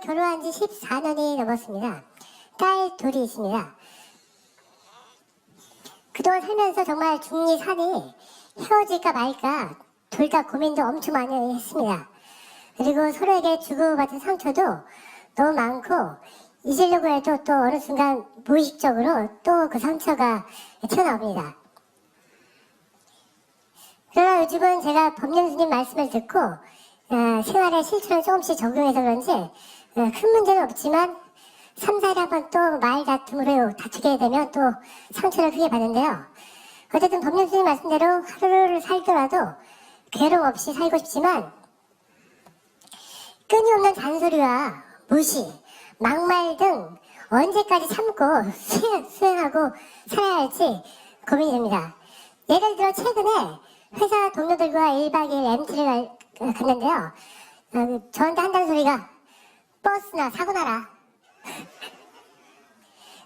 결혼한 지 14년이 넘었습니다. 딸 둘이 있습니다. 그동안 살면서 정말 중리 산이 헤어질까 말까 둘 다 고민도 엄청 많이 했습니다. 그리고 서로에게 주고받은 상처도 너무 많고 잊으려고 해도 또 어느 순간 무의식적으로 또 그 상처가 튀어나옵니다. 그러나 요즘은 제가 법륜스님 말씀을 듣고 생활에 실천을 조금씩 적용해서 그런지 큰 문제는 없지만 3, 4일에 한 번 또 말 다툼으로 다투게 되면 또 상처를 크게 받는데요. 어쨌든 법륜스님 말씀대로 하루를 살더라도 괴로움 없이 살고 싶지만 끊임없는 잔소리와 무시, 막말 등 언제까지 참고 수행하고 살아야 할지 고민이 됩니다. 예를 들어 최근에 회사 동료들과 1박 2일 MT를 갔는데요. 저한테 한다는 소리가 버스나 사고 나라.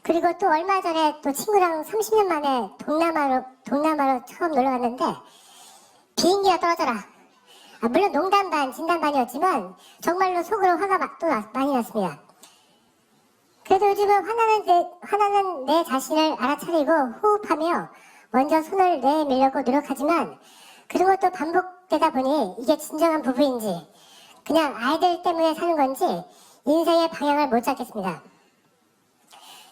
그리고 또 얼마 전에 또 친구랑 30년 만에 동남아로 처음 놀러 갔는데 비행기가 떨어져라. 물론 농담 반 진담 반이었지만 정말로 속으로 화가 또 많이 났습니다. 그래도 요즘은 화나는 내 자신을 알아차리고 호흡하며 먼저 손을 내밀려고 노력하지만 그런 것도 반복되다 보니 이게 진정한 부부인지 그냥 아이들 때문에 사는 건지 인생의 방향을 못 잡겠습니다.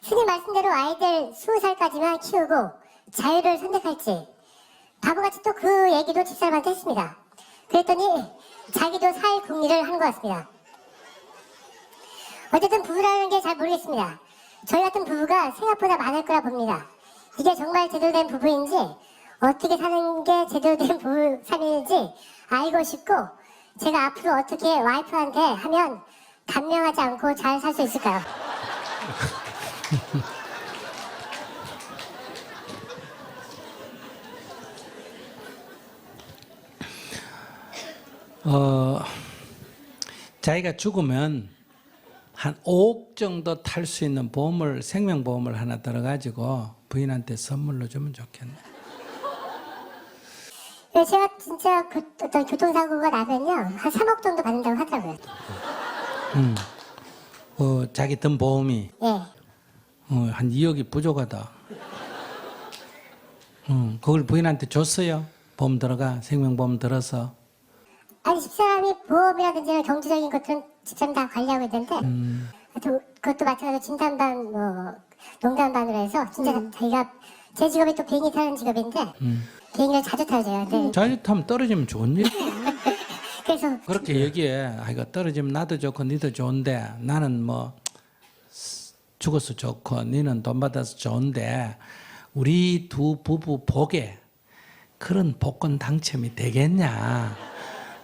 스님 말씀대로 아이들 20살까지만 키우고 자유를 선택할지 바보같이 또 그 얘기도 집사람한테 했습니다. 그랬더니 자기도 살 궁리를 하는 것 같습니다. 어쨌든 부부라는 게 잘 모르겠습니다. 저희 같은 부부가 생각보다 많을 거라 봅니다. 이게 정말 제대로 된 부부인지 어떻게 사는 게 제대로 된 부부 삶인지 알고 싶고 제가 앞으로 어떻게 와이프한테 하면 단명하지 않고 잘 살 수 있을까요? 자기가 죽으면 한 5억 정도 탈 수 있는 보험을 생명보험을 하나 들어가지고 부인한테 선물로 주면 좋겠네. 네, 제가 진짜 어떤 교통사고가 나면요 한 3억 정도 받는다고 하더라고요. 자기 든 보험이 예. 한 2억이 부족하다. 그걸 부인한테 줬어요. 보험 들어가 생명보험 들어서. 아니 집사람이 보험이라든지 경제적인 것들은 집사람이 다 관리하고 있는데 그것도 마찬가지로 진단반 뭐 농담반으로 해서 진짜 자기가 제 직업이 또 비행기 타는 직업인데 비행기를 자주 타요 제가. 네. 자주 타면 떨어지면 좋은 일. 그래서 그렇게 얘기해. 이거 떨어지면 나도 좋고 니도 좋은데 나는 뭐 죽어서 좋고 니는 돈 받아서 좋은데 우리 두 부부 복에 그런 복권 당첨이 되겠냐.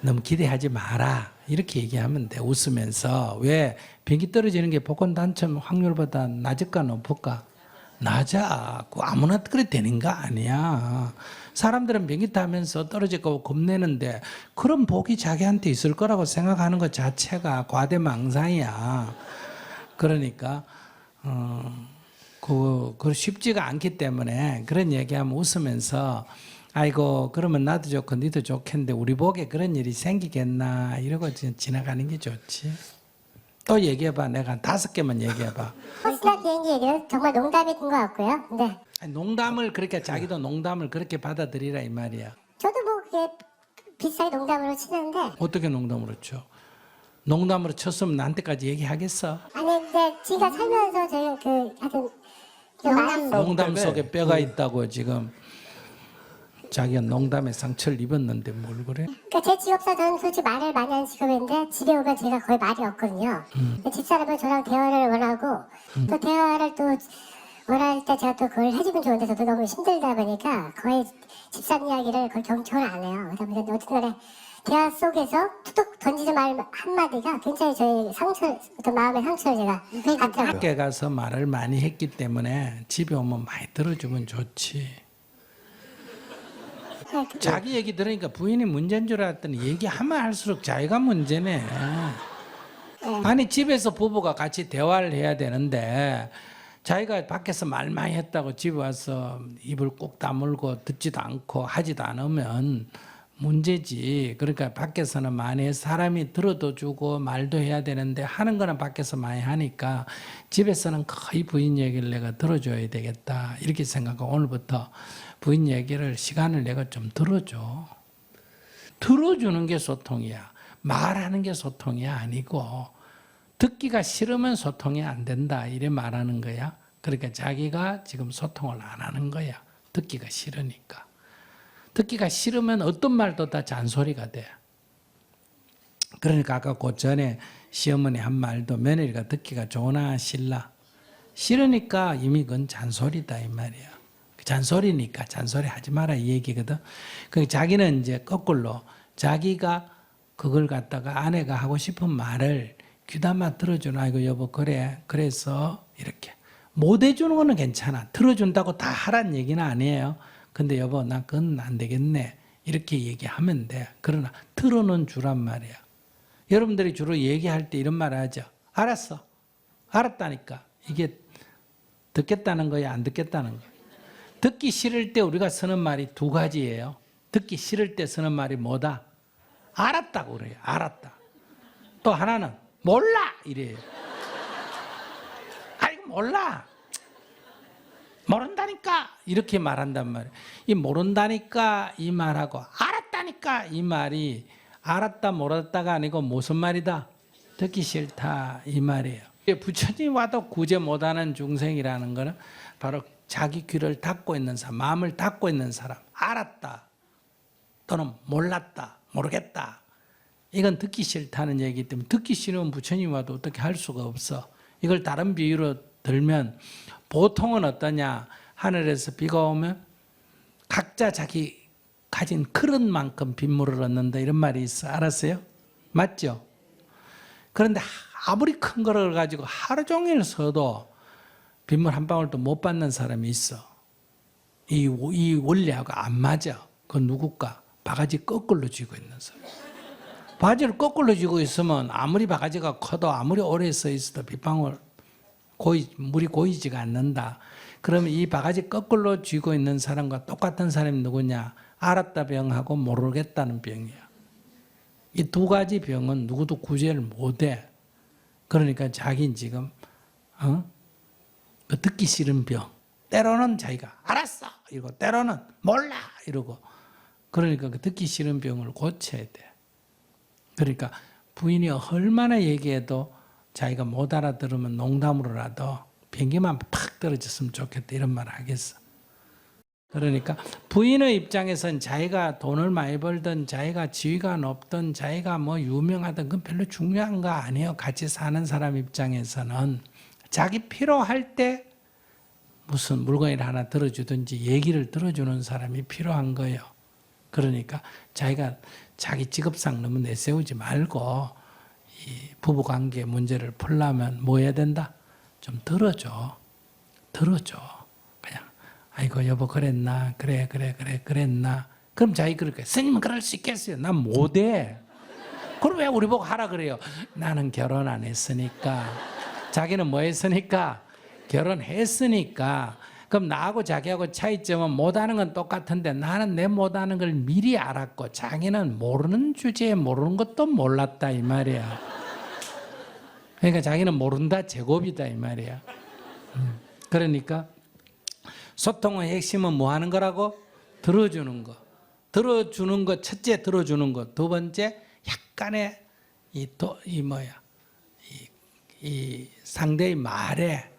너무 기대하지 마라. 이렇게 얘기하면 돼. 웃으면서. 왜? 비행기 떨어지는 게 복권 당첨 확률보다 낮을까 높을까? 낮아. 아무나 그래 되는 거 아니야. 사람들은 비행기 타면서 떨어질까 겁내는데 그런 복이 자기한테 있을 거라고 생각하는 것 자체가 과대망상이야. 그러니까 그거 쉽지가 않기 때문에 그런 얘기하면 웃으면서 아이고 그러면 나도 좋고 니도 좋겠는데 우리 복에 그런 일이 생기겠나 이러고 지나가는 게 좋지. 또 얘기해봐. 내가 5개만 얘기해봐. 버스나 비행기 얘기는 정말 농담이 된 것 같고요. 네. 농담을 그렇게 자기도 농담을 그렇게 받아들이라 이 말이야. 저도 뭐 그게 비슷하게 농담으로 치는데 어떻게 농담으로 쳐? 농담으로 쳤으면 나한테까지 얘기하겠어? 아니 근데 지금까지 살면서 제가 하여튼 농담 속에 뼈가 있다고 지금 자기가 농담에 상처를 입었는데 뭘 그래? 그러니까 제 직업상 저는 솔직히 말을 많이 하는 직업인데 집에 오면 제가 거의 말이 없거든요. 집사람은 저랑 대화를 원하고 또 대화를 또 원할 때 제가 또 그걸 해주면 좋은데 저도 너무 힘들다 보니까 거의 집사람 이야기를 거의 경청을 안 해요. 그러다 보니까 어쨌든 간에 대화 속에서 툭툭 던지는 말 한마디가 굉장히 저의 상처, 어떤 마음의 상처를 제가 받더라고요. 밖에 가서 말을 많이 했기 때문에 집에 오면 많이 들어주면 좋지. 자기 얘기 들으니까 부인이 문제인 줄 알았더니 얘기하면 할수록 자기가 문제네. 아니 집에서 부부가 같이 대화를 해야 되는데 자기가 밖에서 말 많이 했다고 집에 와서 입을 꼭 다물고 듣지도 않고 하지도 않으면 문제지. 그러니까 밖에서는 많이 사람이 들어도 주고 말도 해야 되는데 하는 거는 밖에서 많이 하니까 집에서는 거의 부인 얘기를 내가 들어줘야 되겠다. 이렇게 생각하고 오늘부터 부인 얘기를 시간을 내가 좀 들어줘. 들어주는 게 소통이야. 말하는 게 소통이 아니고 듣기가 싫으면 소통이 안 된다. 이래 말하는 거야. 그러니까 자기가 지금 소통을 안 하는 거야. 듣기가 싫으니까. 듣기가 싫으면 어떤 말도 다 잔소리가 돼. 그러니까 아까 그 전에 시어머니 한 말도 며느리가 듣기가 좋으나 싫나? 싫으니까 이미 그건 잔소리다 이 말이야. 잔소리니까 잔소리 하지 마라 이 얘기거든. 그 자기는 이제 거꾸로 자기가 그걸 갖다가 아내가 하고 싶은 말을 귀담아 들어주는 아이고 여보 그래 그래서 이렇게 못 해주는 거는 괜찮아. 들어준다고 다 하란 얘기는 아니에요. 근데 여보 나 그건 안 되겠네 이렇게 얘기하면 돼. 그러나 들어는 주란 말이야. 여러분들이 주로 얘기할 때 이런 말을 하죠. 알았어. 알았다니까. 이게 듣겠다는 거야 안 듣겠다는 거야. 듣기 싫을 때 우리가 쓰는 말이 두 가지예요. 듣기 싫을 때 쓰는 말이 뭐다? 알았다고 그래요. 알았다. 또 하나는 몰라 이래요. 아이고 몰라. 모른다니까 이렇게 말한단 말이에요. 이 모른다니까 이 말하고 알았다니까 이 말이 알았다 모르다가 아니고 무슨 말이다? 듣기 싫다 이 말이에요. 부처님 와도 구제 못하는 중생이라는 거는 바로 자기 귀를 닫고 있는 사람, 마음을 닫고 있는 사람, 알았다 또는 몰랐다, 모르겠다. 이건 듣기 싫다는 얘기이기 때문에 듣기 싫으면 부처님 와도 어떻게 할 수가 없어. 이걸 다른 비유로 들면 보통은 어떠냐? 하늘에서 비가 오면 각자 자기 가진 그릇만큼 빗물을 얻는다 이런 말이 있어. 알았어요? 맞죠? 그런데 아무리 큰 거를 가지고 하루 종일 써도 빗물 한 방울도 못 받는 사람이 있어. 이 원리하고 안 맞아. 그건 누굴까? 바가지 거꾸로 쥐고 있는 사람. 바가지를 거꾸로 쥐고 있으면 아무리 바가지가 커도 아무리 오래 써 있어도 빗방울 물이 고이지가 않는다. 그러면 이 바가지 거꾸로 쥐고 있는 사람과 똑같은 사람이 누구냐? 알았다 병하고 모르겠다는 병이야. 이 두 가지 병은 누구도 구제를 못해. 그러니까 자기는 지금 그 듣기 싫은 병. 때로는 자기가 알았어 이러고 때로는 몰라 이러고. 그러니까 그 듣기 싫은 병을 고쳐야 돼. 그러니까 부인이 얼마나 얘기해도 자기가 못 알아들으면 농담으로라도 변기만 팍 떨어졌으면 좋겠다 이런 말을 하겠어. 그러니까 부인의 입장에선 자기가 돈을 많이 벌든 자기가 지위가 높든 자기가 뭐 유명하든 그건 별로 중요한 거 아니에요. 같이 사는 사람 입장에서는 자기 필요할 때 무슨 물건을 하나 들어주든지 얘기를 들어주는 사람이 필요한 거예요. 그러니까 자기가 자기 직업상 너무 내세우지 말고 이 부부관계 문제를 풀려면 뭐 해야 된다? 좀 들어줘. 그냥 아이고 여보 그랬나? 그래 그랬나? 그럼 자기 그럴 거야. 스님은 그럴 수 있겠어요. 난 못해. 그럼 왜 우리 보고 하라 그래요? 나는 결혼 안 했으니까. 자기는 뭐 했으니까? 결혼했으니까. 그럼 나하고 자기하고 차이점은 못하는 건 똑같은데 나는 내 못하는 걸 미리 알았고 자기는 모르는 주제에 모르는 것도 몰랐다 이 말이야. 그러니까 자기는 모른다 제곱이다 이 말이야. 그러니까 소통의 핵심은 뭐 하는 거라고? 들어주는 거. 들어주는 거 첫째 들어주는 거. 두 번째 약간의 이 상대의 말에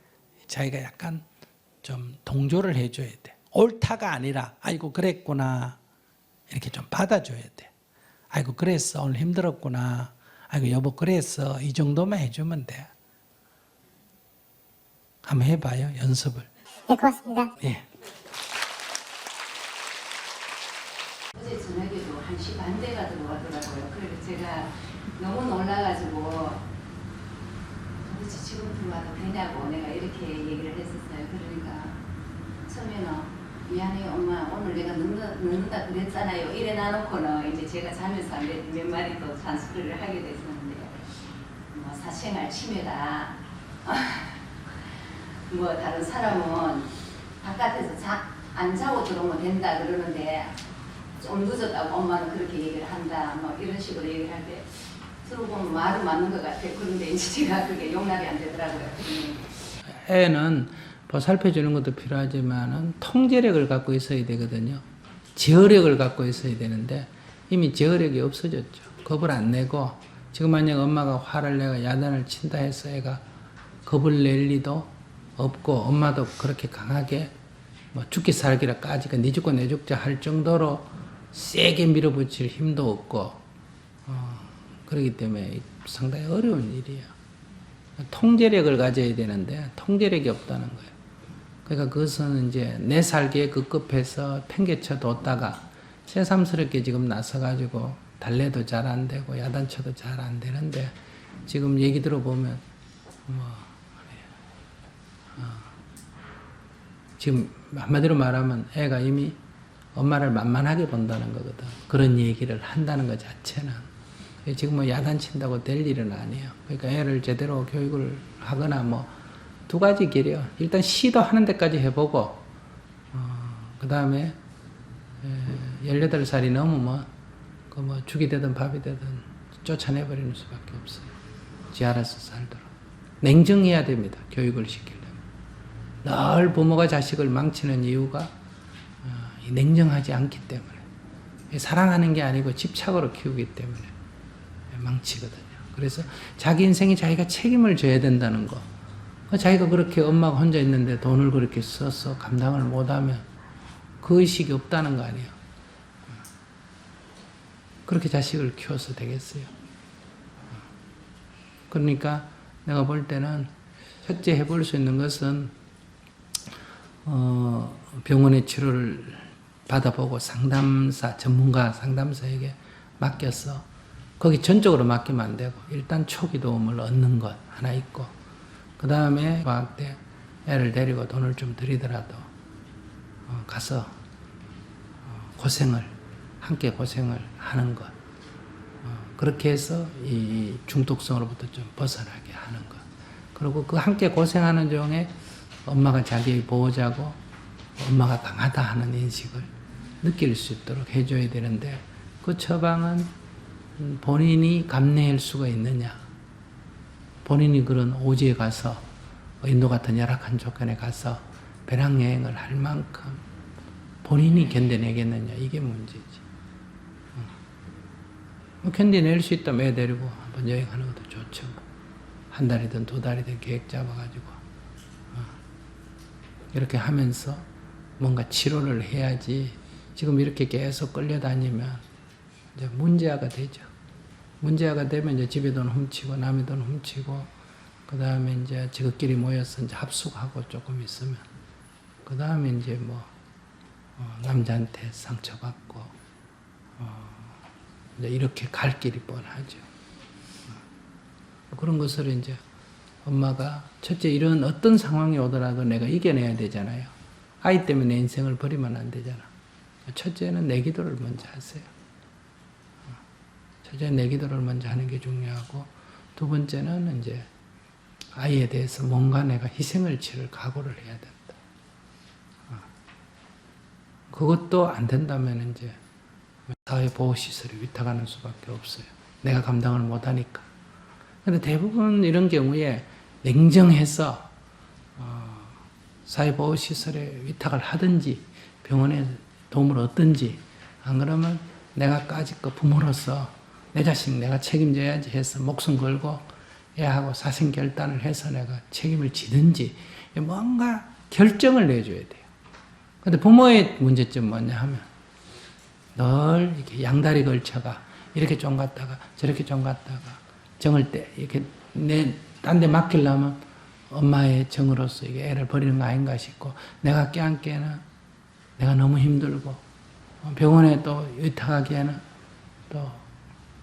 자기가 약간 좀 동조를 해줘야 돼. 옳다가 아니라 아이고 그랬구나 이렇게 좀 받아줘야 돼. 아이고 그랬어 오늘 힘들었구나. 아이고 여보 그랬어 이 정도만 해주면 돼. 한번 해봐요 연습을. 네 고맙습니다. 예. 어제 저녁에도 1시 반 대가 들어가더라고요. 그래서 제가 너무 놀라가지고 도대체 지금 들어와도 되냐고 내가 이렇게 얘기를 했었어요. 그러니까 처음에는 미안해요 엄마 오늘 내가 늦는다 그랬잖아요. 이래 놔놓고는 이제 제가 자면서 몇 마디 또 잔소리를 하게 됐었는데 뭐 사생활 침해다. 뭐 다른 사람은 바깥에서 안 자고 들어오면 된다 그러는데 좀 늦었다고 엄마는 그렇게 얘기를 한다. 뭐 이런 식으로 얘기를 할 때 들어보면 말은 맞는 것 같아요. 그런데 이제 제가 그게 용납이 안 되더라고요. 애는 보살펴주는 것도 필요하지만은 통제력을 갖고 있어야 되거든요. 제어력을 갖고 있어야 되는데 이미 제어력이 없어졌죠. 겁을 안 내고 지금 만약 엄마가 화를 내가 야단을 친다 해서 애가 겁을 낼 리도 없고 엄마도 그렇게 강하게 뭐 죽기 살기라까지 네 죽고 내 죽자 할 정도로 세게 밀어붙일 힘도 없고 그렇기 때문에 상당히 어려운 일이에요. 통제력을 가져야 되는데 통제력이 없다는 거예요. 그러니까 그것은 이제 내 살기에 급급해서 팽개쳐 뒀다가 새삼스럽게 지금 나서가지고 달래도 잘 안 되고 야단쳐도 잘 안 되는데 지금 얘기 들어보면 지금 한마디로 말하면 애가 이미 엄마를 만만하게 본다는 거거든. 그런 얘기를 한다는 것 자체는. 지금 뭐 야단친다고 될 일은 아니에요. 그러니까 애를 제대로 교육을 하거나 뭐 두 가지 길이요. 일단 시도하는 데까지 해보고, 그 다음에 18살이 넘으면 그 뭐 죽이 되든 밥이 되든 쫓아내버리는 수밖에 없어요. 지 알아서 살도록. 냉정해야 됩니다. 교육을 시키려면. 늘 부모가 자식을 망치는 이유가 냉정하지 않기 때문에. 사랑하는 게 아니고 집착으로 키우기 때문에 망치거든요. 그래서 자기 인생에 자기가 책임을 져야 된다는 거. 자기가 그렇게 엄마가 혼자 있는데 돈을 그렇게 써서 감당을 못하면 그 의식이 없다는 거 아니에요. 그렇게 자식을 키워서 되겠어요. 그러니까 내가 볼 때는 첫째 해볼 수 있는 것은 병원의 치료를 받아보고 상담사, 전문가 상담사에게 맡겨서 거기 전적으로 맡기면 안 되고 일단 초기 도움을 얻는 것 하나 있고 그 다음에 방학 때 애를 데리고 돈을 좀 들이더라도 가서 고생을 함께 고생을 하는 것 그렇게 해서 이 중독성으로부터 좀 벗어나게 하는 것 그리고 그 함께 고생하는 중에 엄마가 자기의 보호자고 엄마가 강하다 하는 인식을 느낄 수 있도록 해줘야 되는데 그 처방은 본인이 감내할 수가 있느냐 본인이 그런 오지에 가서 인도 같은 열악한 조건에 가서 배낭여행을 할 만큼 본인이 견뎌내겠느냐 이게 문제지. 견뎌낼 수 있다면 애 데리고 한번 여행하는 것도 좋죠. 한 달이든 두 달이든 계획 잡아가지고 이렇게 하면서 뭔가 치료를 해야지 지금 이렇게 계속 끌려다니면 이제 문제아가 되죠. 문제아가 되면 이제 집에 돈 훔치고 남의 돈 훔치고 그 다음에 이제 지극끼리 모여서 이제 합숙하고 조금 있으면 그 다음에 이제 뭐 남자한테 상처받고 이제 이렇게 갈 길이 뻔하죠. 그런 것을 이제 엄마가 첫째 이런 어떤 상황이 오더라도 내가 이겨내야 되잖아요. 아이 때문에 내 인생을 버리면 안 되잖아. 첫째는 내 기도를 먼저 하세요. 첫째 내 기도를 먼저 하는 게 중요하고 두 번째는 이제 아이에 대해서 뭔가 내가 희생을 치를 각오를 해야 된다. 그것도 안 된다면 이제 사회보호시설에 위탁하는 수밖에 없어요. 내가 감당을 못하니까. 근데 대부분 이런 경우에 냉정해서 사회보호시설에 위탁을 하든지 병원에 도움을 얻든지 안 그러면 내가 까짓거 부모로서 내 자식 내가 책임져야지 해서 목숨 걸고 애하고 사생결단을 해서 내가 책임을 지든지 뭔가 결정을 내줘야 돼요. 근데 부모의 문제점 뭐냐 하면 늘 이렇게 양다리 걸쳐가 이렇게 좀 갔다가 저렇게 좀 갔다가 정을 때 이렇게 딴 데 맡기려면 엄마의 정으로서 이게 애를 버리는 거 아닌가 싶고 내가 껴안기에는 내가 너무 힘들고 병원에 또 의탁하기에는 또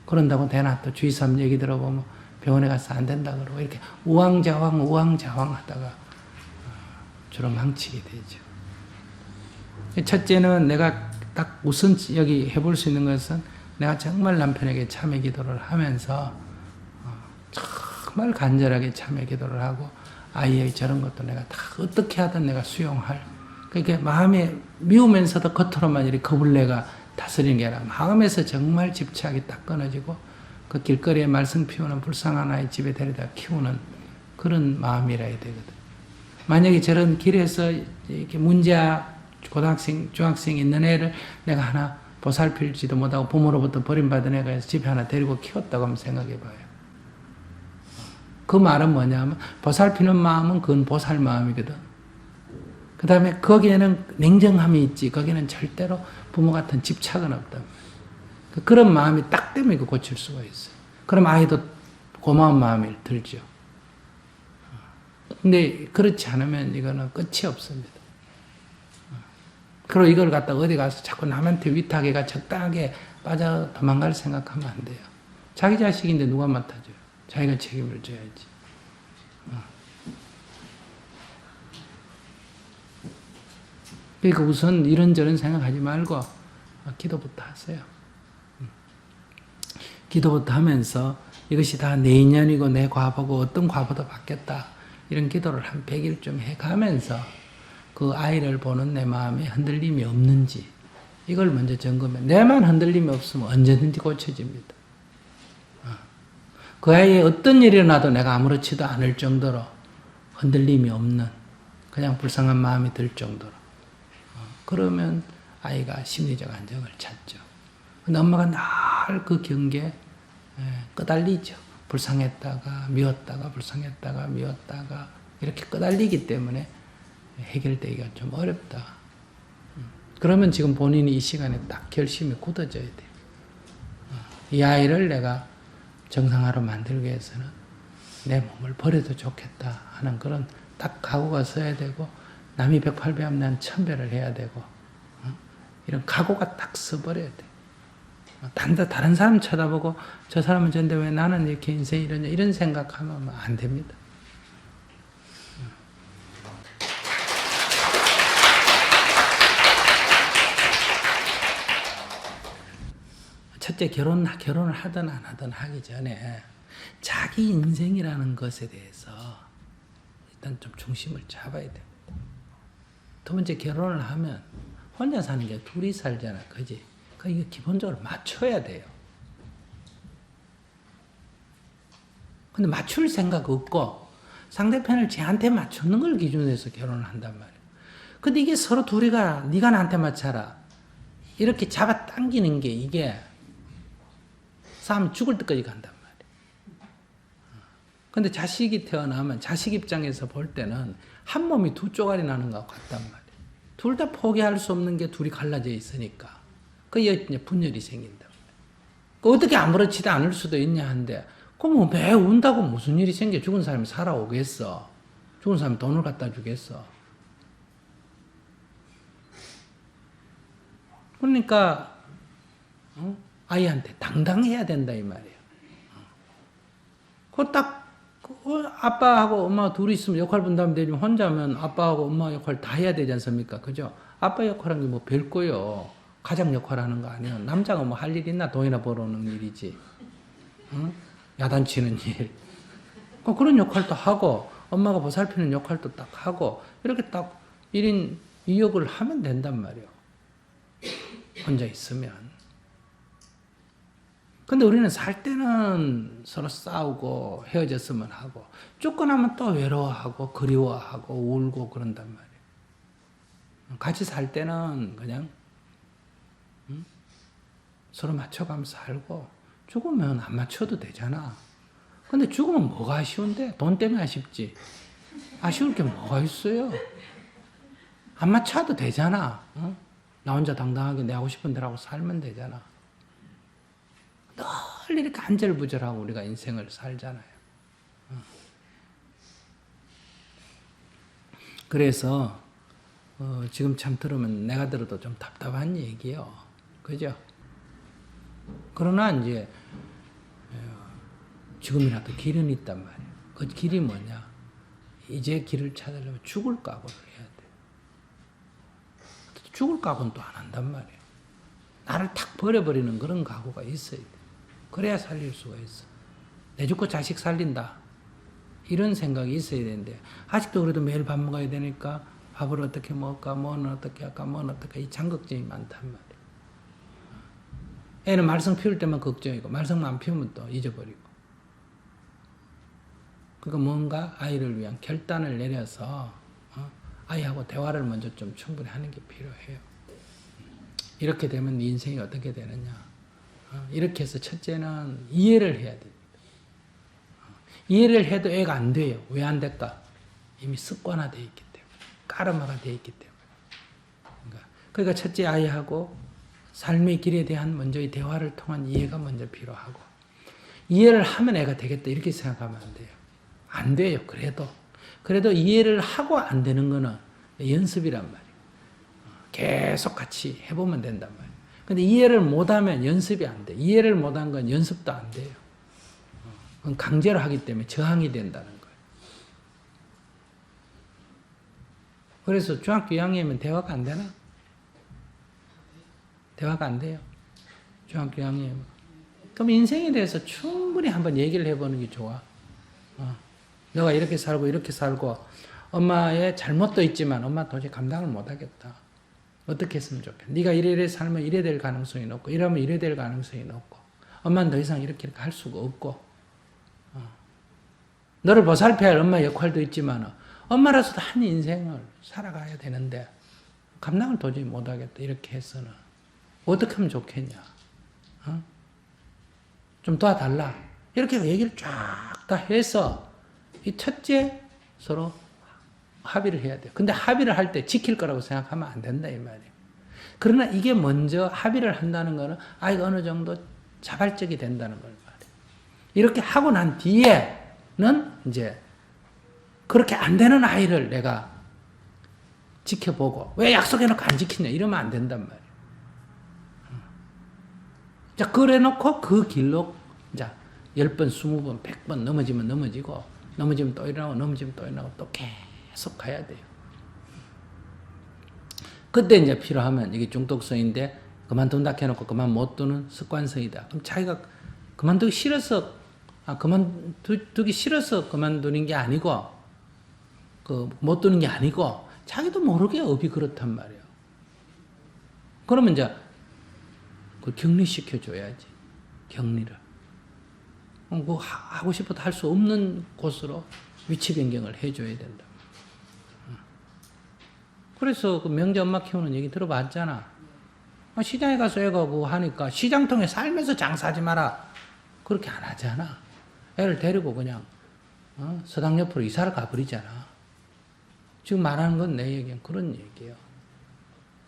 그런다고 되나 또 주위 사람 얘기 들어보면 병원에 가서 안 된다 그러고 이렇게 우왕좌왕 하다가 주로 망치게 되죠. 첫째는 내가 딱 우선 여기 해볼 수 있는 것은 내가 정말 남편에게 참회 기도를 하면서 정말 간절하게 참회 기도를 하고 아이의 저런 것도 내가 다 어떻게 하든 내가 수용할 그러니까 마음에 미우면서도 겉으로만 이렇게 겁을 내가 다스리는 게 아니라 마음에서 정말 집착이 딱 끊어지고 그 길거리에 말썽 피우는 불쌍한 아이 집에 데려다 키우는 그런 마음이라 해야 되거든. 만약에 저런 길에서 이렇게 문제아 고등학생, 중학생 있는 애를 내가 하나 보살필지도 못하고 부모로부터 버림받은 애가 집에 하나 데리고 키웠다고 한번 생각해 봐요. 그 말은 뭐냐면 보살피는 마음은 그건 보살 마음이거든. 그 다음에 거기에는 냉정함이 있지. 거기는 절대로 부모 같은 집착은 없단 말이야. 그런 마음이 딱 때문에 고칠 수가 있어요. 그럼 아이도 고마운 마음이 들죠. 근데 그렇지 않으면 이거는 끝이 없습니다. 그리고 이걸 갖다 어디 가서 자꾸 남한테 위탁해가 적당하게 빠져 도망갈 생각하면 안 돼요. 자기 자식인데 누가 맡아줘요? 자기가 책임을 져야지. 그러니까 우선 이런저런 생각하지 말고 기도부터 하세요. 기도부터 하면서 이것이 다 내 인연이고 내 과보고 어떤 과보도 받겠다. 이런 기도를 한 100일쯤 해가면서 그 아이를 보는 내 마음에 흔들림이 없는지 이걸 먼저 점검해. 내만 흔들림이 없으면 언제든지 고쳐집니다. 그 아이의 어떤 일이 일어나도 내가 아무렇지도 않을 정도로 흔들림이 없는 그냥 불쌍한 마음이 들 정도로 그러면 아이가 심리적 안정을 찾죠. 근데 엄마가 늘 그 경계에 끄달리죠. 불쌍했다가 미웠다가 불쌍했다가 미웠다가 이렇게 끄달리기 때문에 해결되기가 좀 어렵다. 그러면 지금 본인이 이 시간에 딱 결심이 굳어져야 돼요. 이 아이를 내가 정상화로 만들기 위해서는 내 몸을 버려도 좋겠다 하는 그런 딱 각오가 서야 되고 남이 108배하면 난 1000배를 해야 되고 이런 각오가 딱 서버려야 돼. 다른 사람 쳐다보고 저 사람은 저런데 왜 나는 이렇게 인생이 이러냐 이런 생각하면 안 됩니다. 첫째 결혼을 하든 안 하든 하기 전에 자기 인생이라는 것에 대해서 일단 좀 중심을 잡아야 됩니다. 두 번째 결혼을 하면 혼자 사는 게 둘이 살잖아. 그지? 그러니까 이거 기본적으로 맞춰야 돼요. 근데 맞출 생각 없고 상대편을 쟤한테 맞추는 걸 기준으로 해서 결혼을 한단 말이에요. 근데 이게 서로 둘이가 네가 나한테 맞춰라. 이렇게 잡아 당기는 게 이게 싸움 죽을 때까지 간단 말이에요. 근데 자식이 태어나면 자식 입장에서 볼 때는 한 몸이 두 쪼가리 나는 것 같단 말이에요. 둘 다 포기할 수 없는 게 둘이 갈라져 있으니까. 이제 분열이 생긴다. 어떻게 아무렇지도 않을 수도 있냐 한데, 그럼 매 운다고 무슨 일이 생겨? 죽은 사람이 살아오겠어? 죽은 사람이 돈을 갖다 주겠어? 그러니까, 아이한테 당당해야 된다, 이 말이에요. 아빠하고 엄마 둘이 있으면 역할 분담 되지만 혼자면 아빠하고 엄마 역할 다 해야 되지 않습니까? 그죠? 아빠 역할하는 게 뭐 별거요. 가장 역할하는 거 아니에요. 남자가 뭐 할 일 있나? 돈이나 벌어오는 일이지. 응? 야단치는 일. 그런 역할도 하고, 엄마가 보살피는 역할도 딱 하고, 이렇게 딱 1인 2역을 하면 된단 말이에요. 혼자 있으면. 근데 우리는 살 때는 서로 싸우고 헤어졌으면 하고, 쫓겨나면 또 외로워하고, 그리워하고, 울고 그런단 말이에요. 같이 살 때는 그냥 서로 맞춰가면서 살고 죽으면 안 맞춰도 되잖아. 근데 죽으면 뭐가 아쉬운데? 돈 때문에 아쉽지. 아쉬울 게 뭐가 있어요? 안 맞춰도 되잖아. 나 혼자 당당하게 내 하고 싶은 대로 하고 살면 되잖아. 늘 이렇게 안절부절하고 우리가 인생을 살잖아요. 그래서 지금 참 들으면 내가 들어도 좀 답답한 얘기요. 그죠? 그러나 이제 지금이라도 길은 있단 말이에요. 그 길이 뭐냐? 이제 길을 찾으려면 죽을 각오를 해야 돼. 죽을 각오는 또 안 한단 말이에요. 나를 탁 버려버리는 그런 각오가 있어야 돼. 그래야 살릴 수가 있어. 내 죽고 자식 살린다. 이런 생각이 있어야 되는데 아직도 그래도 매일 밥 먹어야 되니까 밥을 어떻게 먹을까? 뭐는 어떻게 할까? 뭐는 어떻게 할까? 이 장걱정이 많단 말이에요. 애는 말썽 피울 때만 걱정이고 말썽만 안 피우면 또 잊어버리고. 그러니까 뭔가 아이를 위한 결단을 내려서 아이하고 대화를 먼저 좀 충분히 하는 게 필요해요. 이렇게 되면 네 인생이 어떻게 되느냐. 이렇게 해서 첫째는 이해를 해야 됩니다. 이해를 해도 애가 안 돼요. 왜 안 될까? 이미 습관화되어 있기 때문에. 까르마가 되어 있기 때문에. 그러니까 첫째 아이하고 삶의 길에 대한 먼저의 대화를 통한 이해가 먼저 필요하고, 이해를 하면 애가 되겠다 이렇게 생각하면 안 돼요. 안 돼요. 그래도 이해를 하고 안 되는 거는 연습이란 말이에요. 계속 같이 해보면 된단 말이에요. 근데 이해를 못하면 연습이 안 돼. 이해를 못한 건 연습도 안 돼요. 그건 강제로 하기 때문에 저항이 된다는 거예요. 그래서 중학교 2학년이면 대화가 안 되나? 대화가 안 돼요. 중학교 2학년이면. 그럼 인생에 대해서 충분히 한번 얘기를 해보는 게 좋아. 너가 이렇게 살고 이렇게 살고 엄마의 잘못도 있지만 엄마 도저히 감당을 못하겠다. 어떻게 했으면 좋겠다. 네가 이래 살면 이래 될 가능성이 높고 이러면 이래 될 가능성이 높고 엄마는 더 이상 이렇게 할 수가 없고 너를 보살펴야 할 엄마의 역할도 있지만 엄마로서도 한 인생을 살아가야 되는데 감당을 도저히 못하겠다. 이렇게 해서는 어떻게 하면 좋겠냐. 좀 도와달라. 이렇게 얘기를 쫙 다 해서 이 첫째 서로 합의를 해야 돼요. 근데 합의를 할 때 지킬 거라고 생각하면 안 된다 이 말이에요. 그러나 이게 먼저 합의를 한다는 거는 아이가 어느 정도 자발적이 된다는 걸 말이에요. 이렇게 하고 난 뒤에는 이제 그렇게 안 되는 아이를 내가 지켜보고 왜 약속해놓고 안 지키냐 이러면 안 된단 말이에요. 자, 그래놓고 그 길로 이제 10번, 20번, 100번 넘어지면 넘어지고 넘어지면 또 일어나고 넘어지면 또 일어나고 또 계속 가야 돼요. 그때 이제 필요하면 이게 중독성인데 그만둔다 해놓고 그만 못 두는 습관성이다. 그럼 자기가 그만두기 싫어서 그만두기 싫어서 그만두는 게 아니고 못 두는 게 아니고 자기도 모르게 업이 그렇단 말이에요. 그러면 이제 그걸 격리시켜 줘야지. 격리를. 뭐 하고 싶어도 할 수 없는 곳으로 위치 변경을 해줘야 된다. 그래서 그 명재 엄마 키우는 얘기 들어봤잖아. 시장에 가서 애가 뭐 하니까 시장통에 살면서 장사하지 마라. 그렇게 안 하잖아. 애를 데리고 그냥 서당 옆으로 이사를 가버리잖아. 지금 말하는 건 내 얘기는 그런 얘기예요.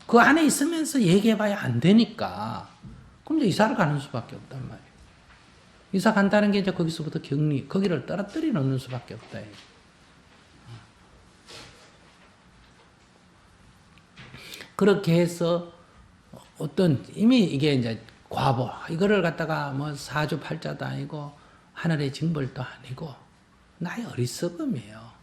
그 안에 있으면서 얘기해봐야 안 되니까 그럼 이제 이사를 가는 수밖에 없단 말이에요. 이사 간다는 게 이제 거기서부터 격리, 거기를 떨어뜨려 놓는 수밖에 없다. 그렇게 해서 어떤 이미 이게 이제 과보, 이거를 갖다가 뭐 사주 팔자도 아니고 하늘의 징벌도 아니고 나의 어리석음이에요.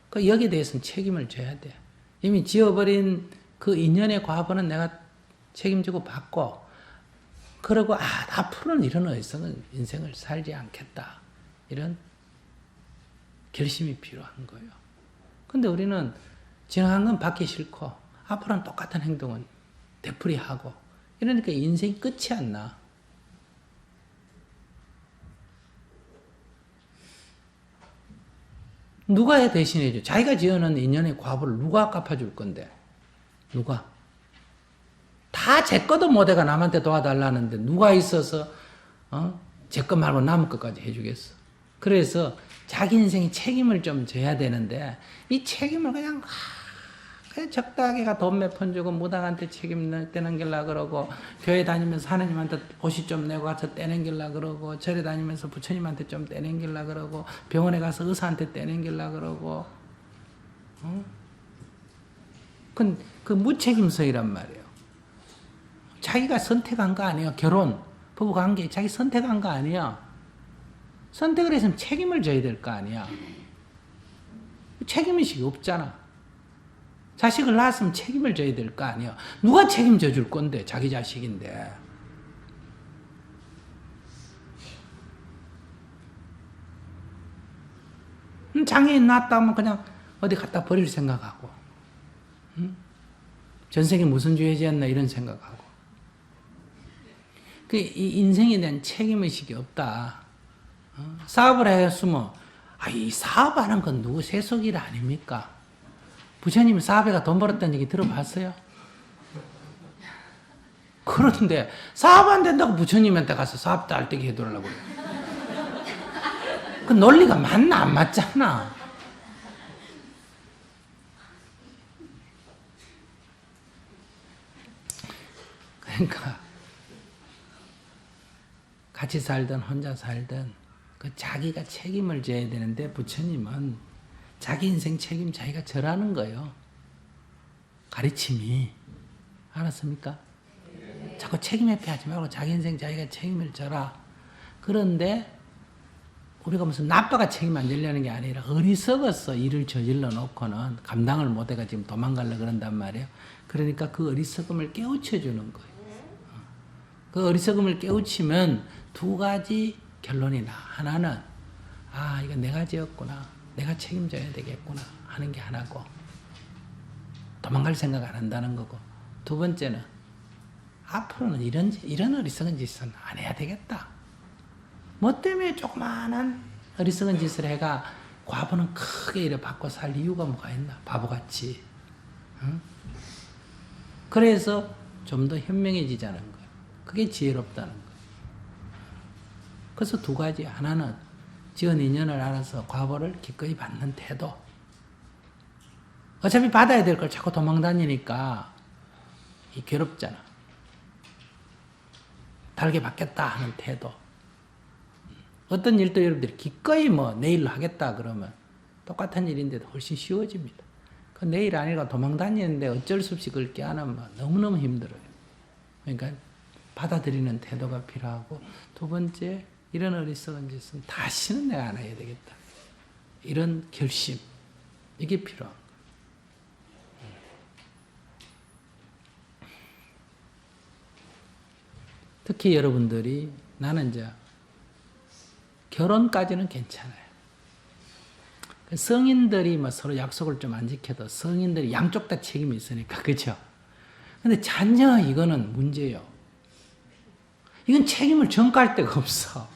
그 여기에 대해서는 책임을 져야 돼. 이미 지어버린 그 인연의 과보는 내가 책임지고 받고 그러고 앞으로는 이런 인생을 살지 않겠다. 이런 결심이 필요한 거예요. 근데 우리는 지나간 건 받기 싫고 앞으로는 똑같은 행동은 되풀이하고 이러니까 인생이 끝이 안 나. 누가 대신해 줘? 자기가 지어놓은 인연의 과보를 누가 갚아줄 건데? 누가? 다 제 것도 못해가 남한테 도와달라는데 누가 있어서 제 것 말고 남의 것까지 해주겠어. 그래서 자기 인생에 책임을 좀 져야 되는데 이 책임을 그냥 적당히가 돈 몇 푼 주고 무당한테 책임 떼넘기려 그러고 교회 다니면서 하나님한테 보시 좀 내고 가서 떼넘기려 그러고 절에 다니면서 부처님한테 좀 떼넘기려 그러고 병원에 가서 의사한테 떼넘기려 그러고 그 무책임성이란 말이에요. 자기가 선택한 거 아니에요. 결혼, 부부관계 자기 선택한 거 아니야. 선택을 했으면 책임을 져야 될 거 아니야. 책임의식이 없잖아. 자식을 낳았으면 책임을 져야 될 거 아니야. 누가 책임져 줄 건데, 자기 자식인데. 장애인 낳았다면 그냥 어디 갖다 버릴 생각하고, 전생에 무슨 죄 지었나 이런 생각하고. 이 인생에 대한 책임의식이 없다. 사업을 했으면, 이 사업하는 건 누구 세속일 아닙니까? 부처님이 사업해가 돈 벌었다는 얘기 들어봤어요? 그런데 사업 안 된다고 부처님한테 가서 사업 딸떼기 해달라고 그래. 그 논리가 맞나 안 맞잖아. 그러니까 같이 살든 혼자 살든 그 자기가 책임을 져야 되는데 부처님은 자기 인생 책임 자기가 져라는 거예요. 가르침이. 알았습니까? 자꾸 책임 회피하지 말고 자기 인생 자기가 책임을 져라. 그런데 우리가 무슨 나빠가 책임 안 지려는 게 아니라 어리석어서 일을 저질러 놓고는 감당을 못해가 지금 도망가려고 그런단 말이에요. 그러니까 그 어리석음을 깨우쳐 주는 거예요. 그 어리석음을 깨우치면 두 가지 결론이 나. 하나는 이거 내가 지었구나. 내가 책임져야 되겠구나 하는 게 하나고 도망갈 생각 안 한다는 거고, 두 번째는 앞으로는 이런 어리석은 짓은 안 해야 되겠다. 뭐 때문에 조그마한 어리석은 짓을 해가 과보는 크게 이래 받고 살 이유가 뭐가 있나? 바보같이. 응? 그래서 좀 더 현명해지자는 거예요. 그게 지혜롭다는 거예요. 그래서 두 가지. 하나는 지은 인연을 알아서 과보를 기꺼이 받는 태도. 어차피 받아야 될 걸 자꾸 도망다니니까 괴롭잖아. 달게 받겠다 하는 태도. 어떤 일도 여러분들이 기꺼이 내일로 하겠다 그러면 똑같은 일인데도 훨씬 쉬워집니다. 그 내일 아니라 도망다니는데 어쩔 수 없이 그걸 깨안으면 너무너무 힘들어요. 그러니까 받아들이는 태도가 필요하고, 두 번째, 이런 어리석은 짓은 다시는 내가 안 해야 되겠다. 이런 결심, 이게 필요한 거예요. 특히 여러분들이, 나는 이제 결혼까지는 괜찮아요. 성인들이 서로 약속을 좀 안 지켜도 성인들이 양쪽 다 책임이 있으니까, 그죠? 근데 자녀, 이거는 문제예요. 이건 책임을 전가할 데가 없어.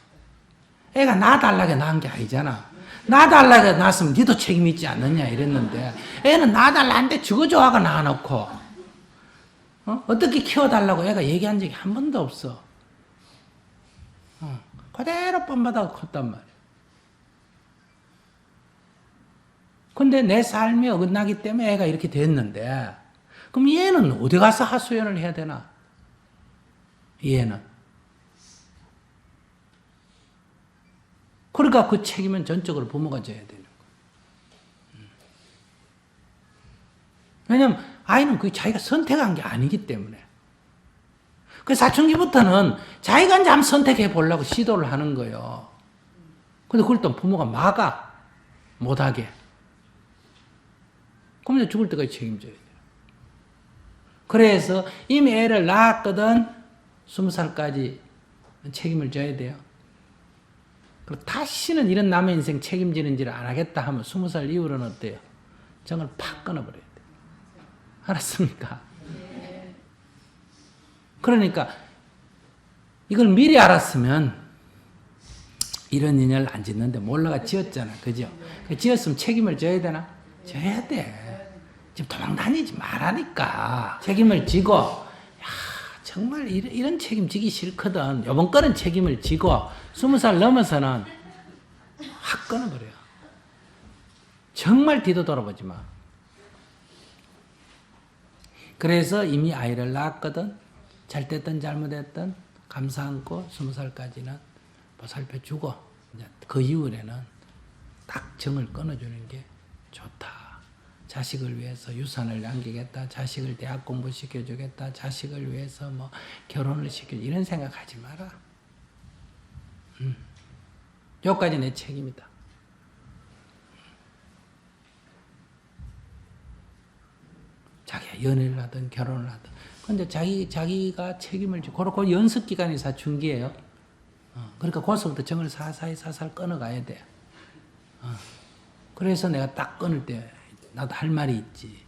애가 나 달라게 낳은 게 아니잖아. 나 달라게 낳았으면 니도 책임 있지 않느냐 이랬는데, 애는 나 달라는데 죽어줘하고 낳아놓고 어떻게 키워달라고 애가 얘기한 적이 한 번도 없어. 그대로 뻔받아가 컸단 말이야. 근데 내 삶이 어긋나기 때문에 애가 이렇게 됐는데, 그럼 얘는 어디 가서 하소연을 해야 되나? 얘는. 그러니까 그 책임은 전적으로 부모가 져야 되는 거예요. 왜냐면 아이는 그 자기가 선택한 게 아니기 때문에. 그 사춘기부터는 자기가 이제 한번 선택해 보려고 시도를 하는 거예요. 근데 그걸 또 부모가 막아. 못하게. 그럼 이제 죽을 때까지 책임져야 돼요. 그래서 이미 애를 낳았거든 20살까지 책임을 져야 돼요. 그리고 다시는 이런 남의 인생 책임지는 일을 안 하겠다 하면 20살 이후로는 어때요? 정을 팍 끊어버려야 돼요. 알았습니까? 그러니까 이걸 미리 알았으면 이런 인연을 안 짓는데 몰라가 지었잖아. 그죠? 지었으면 책임을 져야 되나? 져야 돼. 지금 도망 다니지 말라니까. 책임을 지고, 정말 이런 책임 지기 싫거든. 이번 거는 책임을 지고 20살 넘어서는 확 끊어버려요. 정말 뒤도 돌아보지 마. 그래서 이미 아이를 낳았거든. 잘됐든 잘못됐든 감사 안고 20살까지는 보살펴주고, 이제 그 이후에는 딱 정을 끊어주는 게 좋다. 자식을 위해서 유산을 남기겠다. 자식을 대학 공부 시켜주겠다. 자식을 위해서 결혼을 이런 생각하지 마라. 여기까지 내 책임이다. 자기가 연애를 하든 결혼을 하든. 근데 자기가 책임을 지고, 그렇고 연습 기간이 사춘기예요. 그러니까 거기서부터 정을 사살 끊어가야 돼. 그래서 내가 딱 끊을 때 나도 할 말이 있지.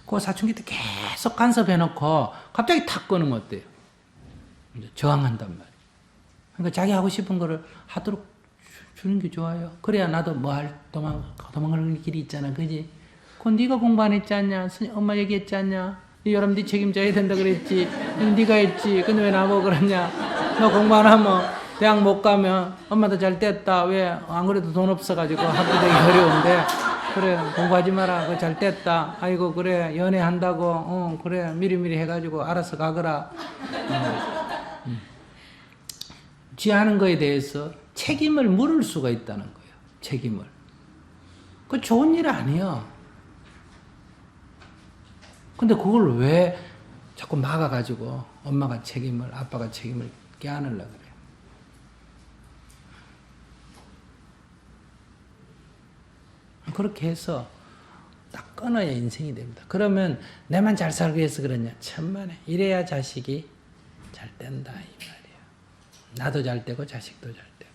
그 사춘기 때 계속 간섭해놓고 갑자기 탁 끊으면 어때요? 이제 저항한단 말이에요. 그러니까 자기 하고 싶은 거를 하도록 주는 게 좋아요. 그래야 나도 뭐 할 도망갈 길이 있잖아, 그지? 그건 네가 공부 안 했지 않냐? 엄마 얘기했지 않냐? 여러분 네 책임져야 된다 그랬지. 네가 했지. 근데 왜 나보고 그러냐? 너 공부 안 하면 대학 못 가면 엄마도 잘 됐다. 왜? 안 그래도 돈 없어가지고 학교 되기 어려운데. 그래 공부하지 마라. 그거 잘 됐다. 아이고 그래 연애한다고. 그래 미리미리 해가지고 알아서 가거라. 지 하는 거에 대해서 책임을 물을 수가 있다는 거예요. 책임을. 그 좋은 일 아니에요. 근데 그걸 왜 자꾸 막아가지고 엄마가 책임을, 아빠가 책임을 껴안으려고 그래요. 그렇게 해서 딱 끊어야 인생이 됩니다. 그러면 내만 잘 살기 위해서 그러냐? 천만에. 이래야 자식이 잘 된다 이 말이에요. 나도 잘 되고 자식도 잘 되고.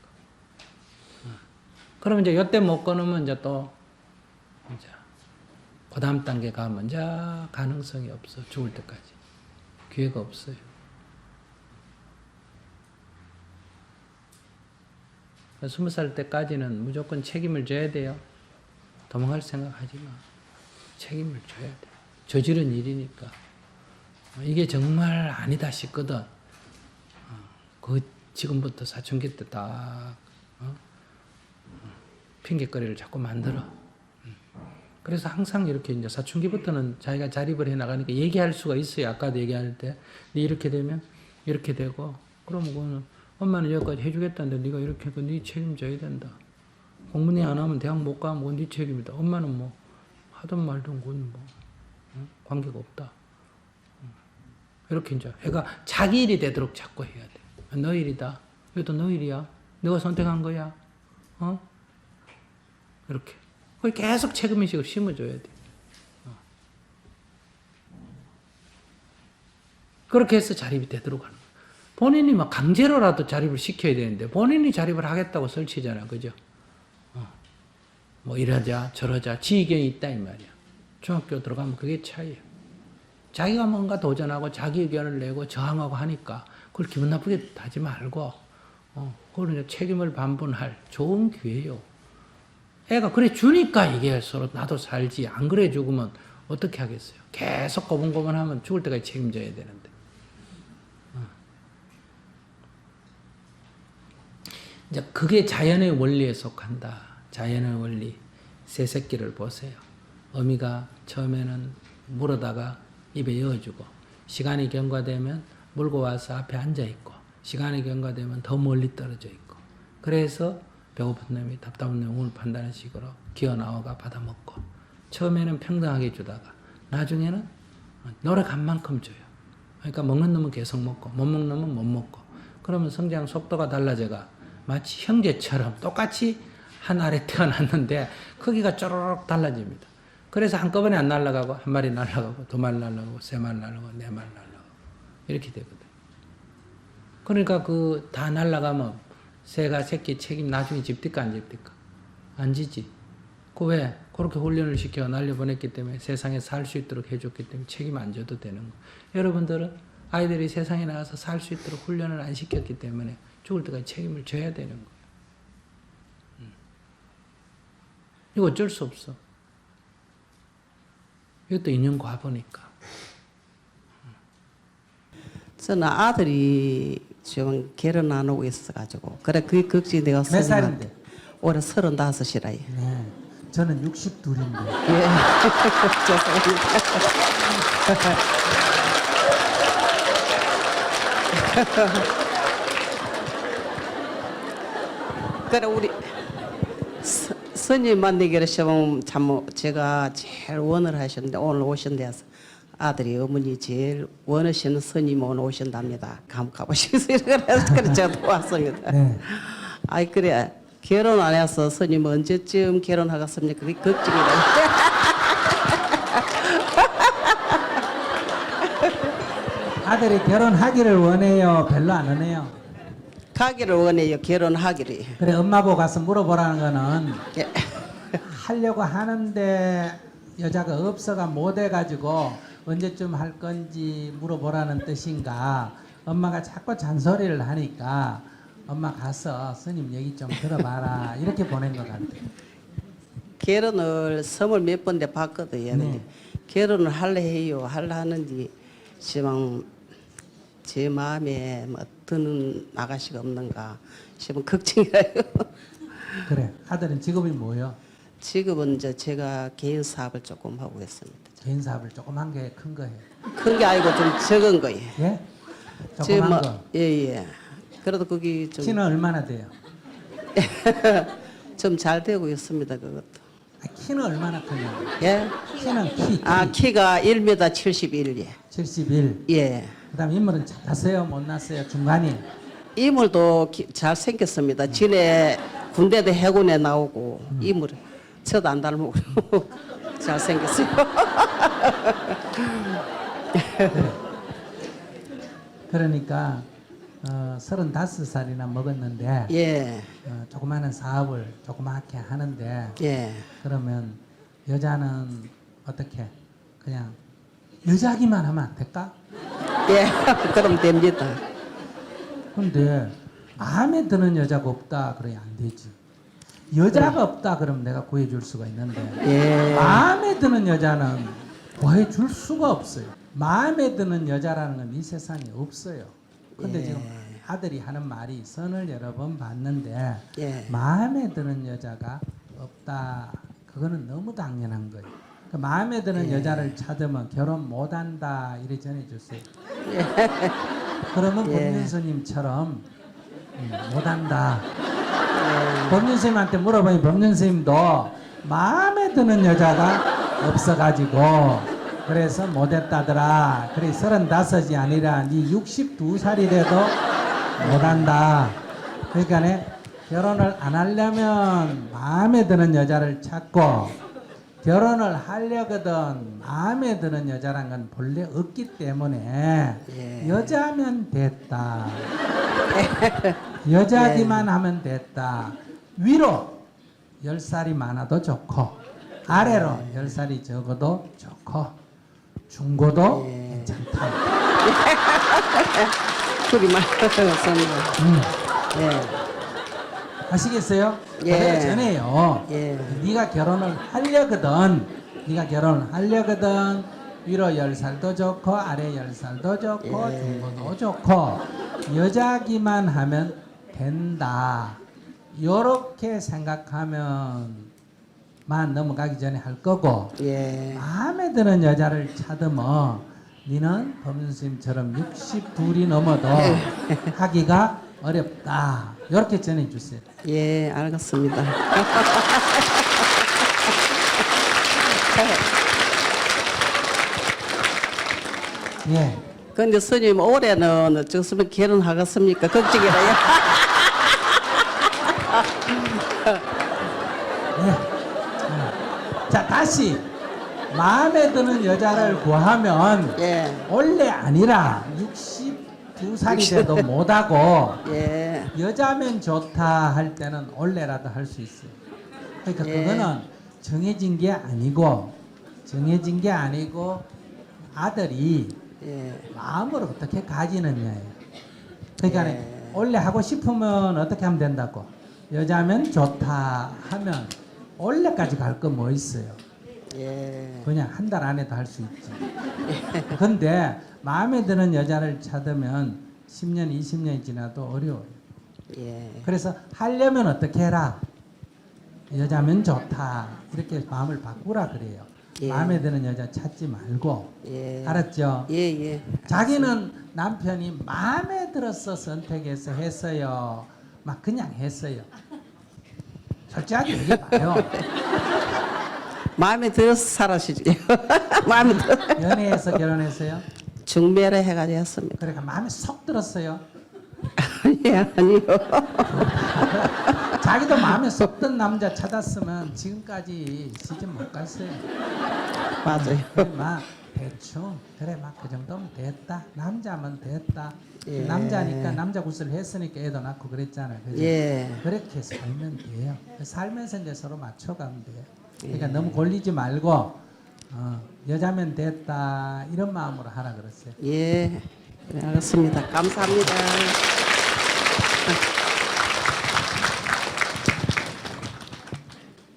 그러면 이제 요때 못 끊으면 이제 또 이제 그 다음 단계 가면 이제 가능성이 없어. 죽을 때까지. 기회가 없어요. 그러니까 20살 때까지는 무조건 책임을 져야 돼요. 도망갈 생각하지 마. 책임을 져야 돼. 저지른 일이니까. 이게 정말 아니다 싶거든. 그 지금부터 사춘기 때 딱 핑계거리를 자꾸 만들어. 그래서 항상 이렇게 이제 사춘기부터는 자기가 자립을 해 나가니까 얘기할 수가 있어요. 아까도 얘기할 때. 이렇게 되면 이렇게 되고, 그럼 그거는 엄마는 여기까지 해주겠다는데 네가 이렇게 해서 네 책임져야 된다. 공부니 안 하면 대학 못 가면 그건 네 책임이다. 엄마는 뭐 하든 말든 그건 뭐 관계가 없다. 이렇게 이제 애가 자기 일이 되도록 자꾸 해야 돼. 너 일이다. 이것도 너 일이야. 너가 선택한 거야. 이렇게. 그걸 계속 책임의식을 심어줘야 돼. 그렇게 해서 자립이 되도록 하는 거야. 본인이 막 강제로라도 자립을 시켜야 되는데 본인이 자립을 하겠다고 설치잖아. 그죠? 뭐 이러자 저러자 지 의견이 있다 이 말이야. 중학교 들어가면 그게 차이예요. 자기가 뭔가 도전하고 자기 의견을 내고 저항하고 하니까 그걸 기분 나쁘게 하지 말고 그걸 이제 책임을 반분할 좋은 기회예요. 애가 그래 주니까 이게 서로 나도 살지. 안 그래 죽으면 어떻게 하겠어요. 계속 고분고분하면 죽을 때까지 책임져야 되는데. 이제 그게 자연의 원리에 속한다. 자연의 원리. 새새끼를 보세요. 어미가 처음에는 물어다가 입에 넣어주고 시간이 경과되면 물고 와서 앞에 앉아있고 시간이 경과되면 더 멀리 떨어져 있고 그래서 배고픈 놈이 답답한 놈이 우물 판다는 식으로 기어나와가 받아먹고 처음에는 평등하게 주다가 나중에는 노력한 만큼 줘요. 그러니까 먹는 놈은 계속 먹고 못 먹는 놈은 못 먹고 그러면 성장 속도가 달라져가 마치 형제처럼 똑같이 한 알에 태어났는데 크기가 쪼르륵 달라집니다. 그래서 한꺼번에 안 날아가고 한 마리 날아가고 두 마리 날아가고 세 마리 날아가고 네 마리 날아가고 이렇게 되거든. 그러니까 그 다 날아가면 새가 새끼 책임 나중에 집딜까 안 집딜까? 안 지지. 그 왜? 그렇게 훈련을 시켜 날려보냈기 때문에 세상에 살 수 있도록 해줬기 때문에 책임 안 져도 되는 거. 여러분들은 아이들이 세상에 나가서 살 수 있도록 훈련을 안 시켰기 때문에 죽을 때까지 책임을 져야 되는 거예요. 이거 어쩔 수 없어. 이것도 인연 과보니까. 저는 아들이 지금 결혼 안 하고 있어가지고 그래 그게 걱정이 내가 몇 살인데? 올해 35이라. 네. 저는 62인데. 예. 죄송합니다. 그래 우리 스님 만나기로 시험 참 제가 제일 원을 하셨는데 오늘 오신대서 아들이 어머니 제일 원하시는 스님 오늘 오신답니다. 한번 가보시겠어요? 그래서 제가 또 왔습니다. 네. 아이 그래 결혼 안 해서 스님 언제쯤 결혼하겠습니까? 그게 걱정이다. 아들이 결혼하기를 원해요? 별로 안 원해요? 가기를 원해요. 결혼하기를. 그래 엄마 보고 가서 물어보라는 거는 예. 하려고 하는데 여자가 없어가 못 해가지고 언제쯤 할 건지 물어보라는 뜻인가? 엄마가 자꾸 잔소리를 하니까 엄마 가서 스님 얘기 좀 들어봐라 이렇게 보낸 것 같아요. 결혼을 섬을 몇 번대 봤거든요. 근데 결혼을 할래 해요. 할래 하는데 지금 제 마음에 뭐 드는 아가씨가 없는가 싶은 걱정이라요. 그래. 아들은 직업이 뭐예요? 지금은 이제 제가 개인 사업을 조금 하고 있습니다. 개인 사업을 조그만 게 큰 거예요. 큰 게 아니고 좀 적은 거예요. 예? 조그만 거. 예예. 그래도 그게 좀 키는 얼마나 돼요? 좀 잘 되고 있습니다. 그것도. 키는 얼마나 크냐고. 예. 키는 키. 아 키가 1m 71예. 71. 예. 그다음 인물은 작았어요, 못 났어요, 중간이. 이물도 잘 생겼습니다. 진해 군대도 해군에 나오고 이물 저도 안 닮고 잘 생겼어요. 그러니까 35살이나 먹었는데 예. 조그마한 사업을 조그맣게 하는데 예. 그러면 여자는 어떻게 그냥 여자기만 하면 안 될까? 예. 그럼 됩니다. 근데 마음에 드는 여자가 없다 그래야 안 되지. 여자가 없다 그러면 내가 구해줄 수가 있는데 예. 마음에 드는 여자는 구해줄 수가 없어요. 마음에 드는 여자라는 건 이 세상에 없어요. 근데 예. 지금 아들이 하는 말이 선을 여러 번 봤는데 예. 마음에 드는 여자가 없다. 그거는 너무 당연한 거예요. 그 마음에 드는 여자를 찾으면 결혼 못한다 이래 전해주세요. 그러면 법륜스님처럼 못한다. 법륜스님한테 물어보니 법륜스님도 마음에 드는 여자가 없어가지고 그래서 못했다더라. 그래 35이 아니라 네 62살이 돼도 못한다. 그러니까 결혼을 안 하려면 마음에 드는 여자를 찾고 결혼을 하려거든 마음에 드는 여자란 건 본래 없기 때문에 예. 여자면 됐다. 여자기만 하면 됐다. 위로 10살이 많아도 좋고 아래로 10살이 적어도 좋고 중고도 괜찮다. 둘이 말씀습니다. 예. 아시겠어요? 예. 그래서 전에요. 예. 네가 결혼을 하려거든. 네가 결혼을 하려거든. 위로 10살도 좋고 아래 10살도 좋고 중고도 좋고 여자기만 하면 된다. 요렇게 생각하면 만 넘어가기 전에 할 거고 예. 마음에 드는 여자를 찾으면 니는 법륜스님처럼 62이 넘어도 하기가 어렵다. 이렇게 전해주세요. 예, 알겠습니다. 예. 근데 스님 올해는 어쩌면 결혼하겠습니까? 걱정이라요. 자, 다시 마음에 드는 여자를 구하면 예. 원래 아니라 62살이 돼도 못하고 예. 여자면 좋다 할 때는 원래라도 할 수 있어요. 그러니까 예. 그거는 정해진 게 아니고 아들이 예. 마음을 어떻게 가지느냐예요. 그러니까 예. 원래 하고 싶으면 어떻게 하면 된다고? 여자면 좋다 하면 원래까지 갈 거 뭐 있어요? 예. 그냥 한 달 안에도 할 수 있지. 근데 마음에 드는 여자를 찾으면 10년, 20년이 지나도 어려워요. 예. 그래서 하려면 어떻게 해라? 여자면 좋다. 이렇게 마음을 바꾸라 그래요. 예. 마음에 드는 여자 찾지 말고. 예. 알았죠? 예, 예. 자기는 남편이 마음에 들어서 선택해서 했어요. 막 그냥 했어요. 솔직하게 얘기해봐요. 마음에 들어서 살아시죠. 마음에 들어. 연애해서 결혼했어요? 중매를 해가지고 했습니다. 그러니까 마음에 쏙 들었어요. 예, 아니요. 자기도 마음에 쏙 든 남자 찾았으면 지금까지 시집 못 갔어요. 맞아요. 그래, 막 대충 그래 막 그 정도면 됐다. 남자면 됐다. 예. 남자니까 남자 구슬을 했으니까 애도 낳고 그랬잖아요. 그죠? 예. 그렇게 살면 돼요. 살면서 이제 서로 맞춰가면 돼요. 그러니까 예. 너무 골리지 말고 여자면 됐다 이런 마음으로 하라 그랬어요. 예. 네, 알겠습니다. 감사합니다.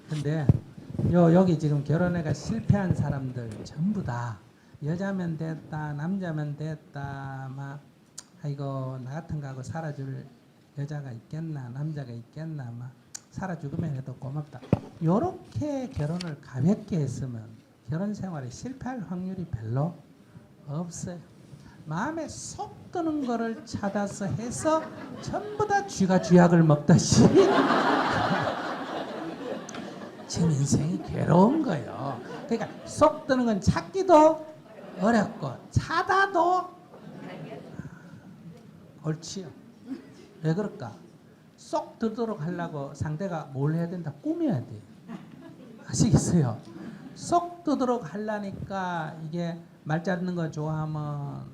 근데 여기 지금 결혼해가 실패한 사람들 전부 다 여자면 됐다, 남자면 됐다, 막 아이고 나 같은 거하고 살아줄 여자가 있겠나, 남자가 있겠나, 막 살아 죽으면 해도 고맙다. 요렇게 결혼을 가볍게 했으면 결혼 생활에 실패할 확률이 별로 없어요. 마음에 속 드는 거를 찾아서 해서 전부 다 쥐가 쥐약을 먹듯이 지금 인생이 괴로운 거예요. 그러니까 속 드는 건 찾기도 어렵고 찾아도 옳지요. 왜 그럴까? 쏙 들도록 하려고 상대가 뭘 해야 된다? 꾸며야 돼. 아시겠어요? 쏙 들도록 하려니까 이게 말 자르는 거 좋아하면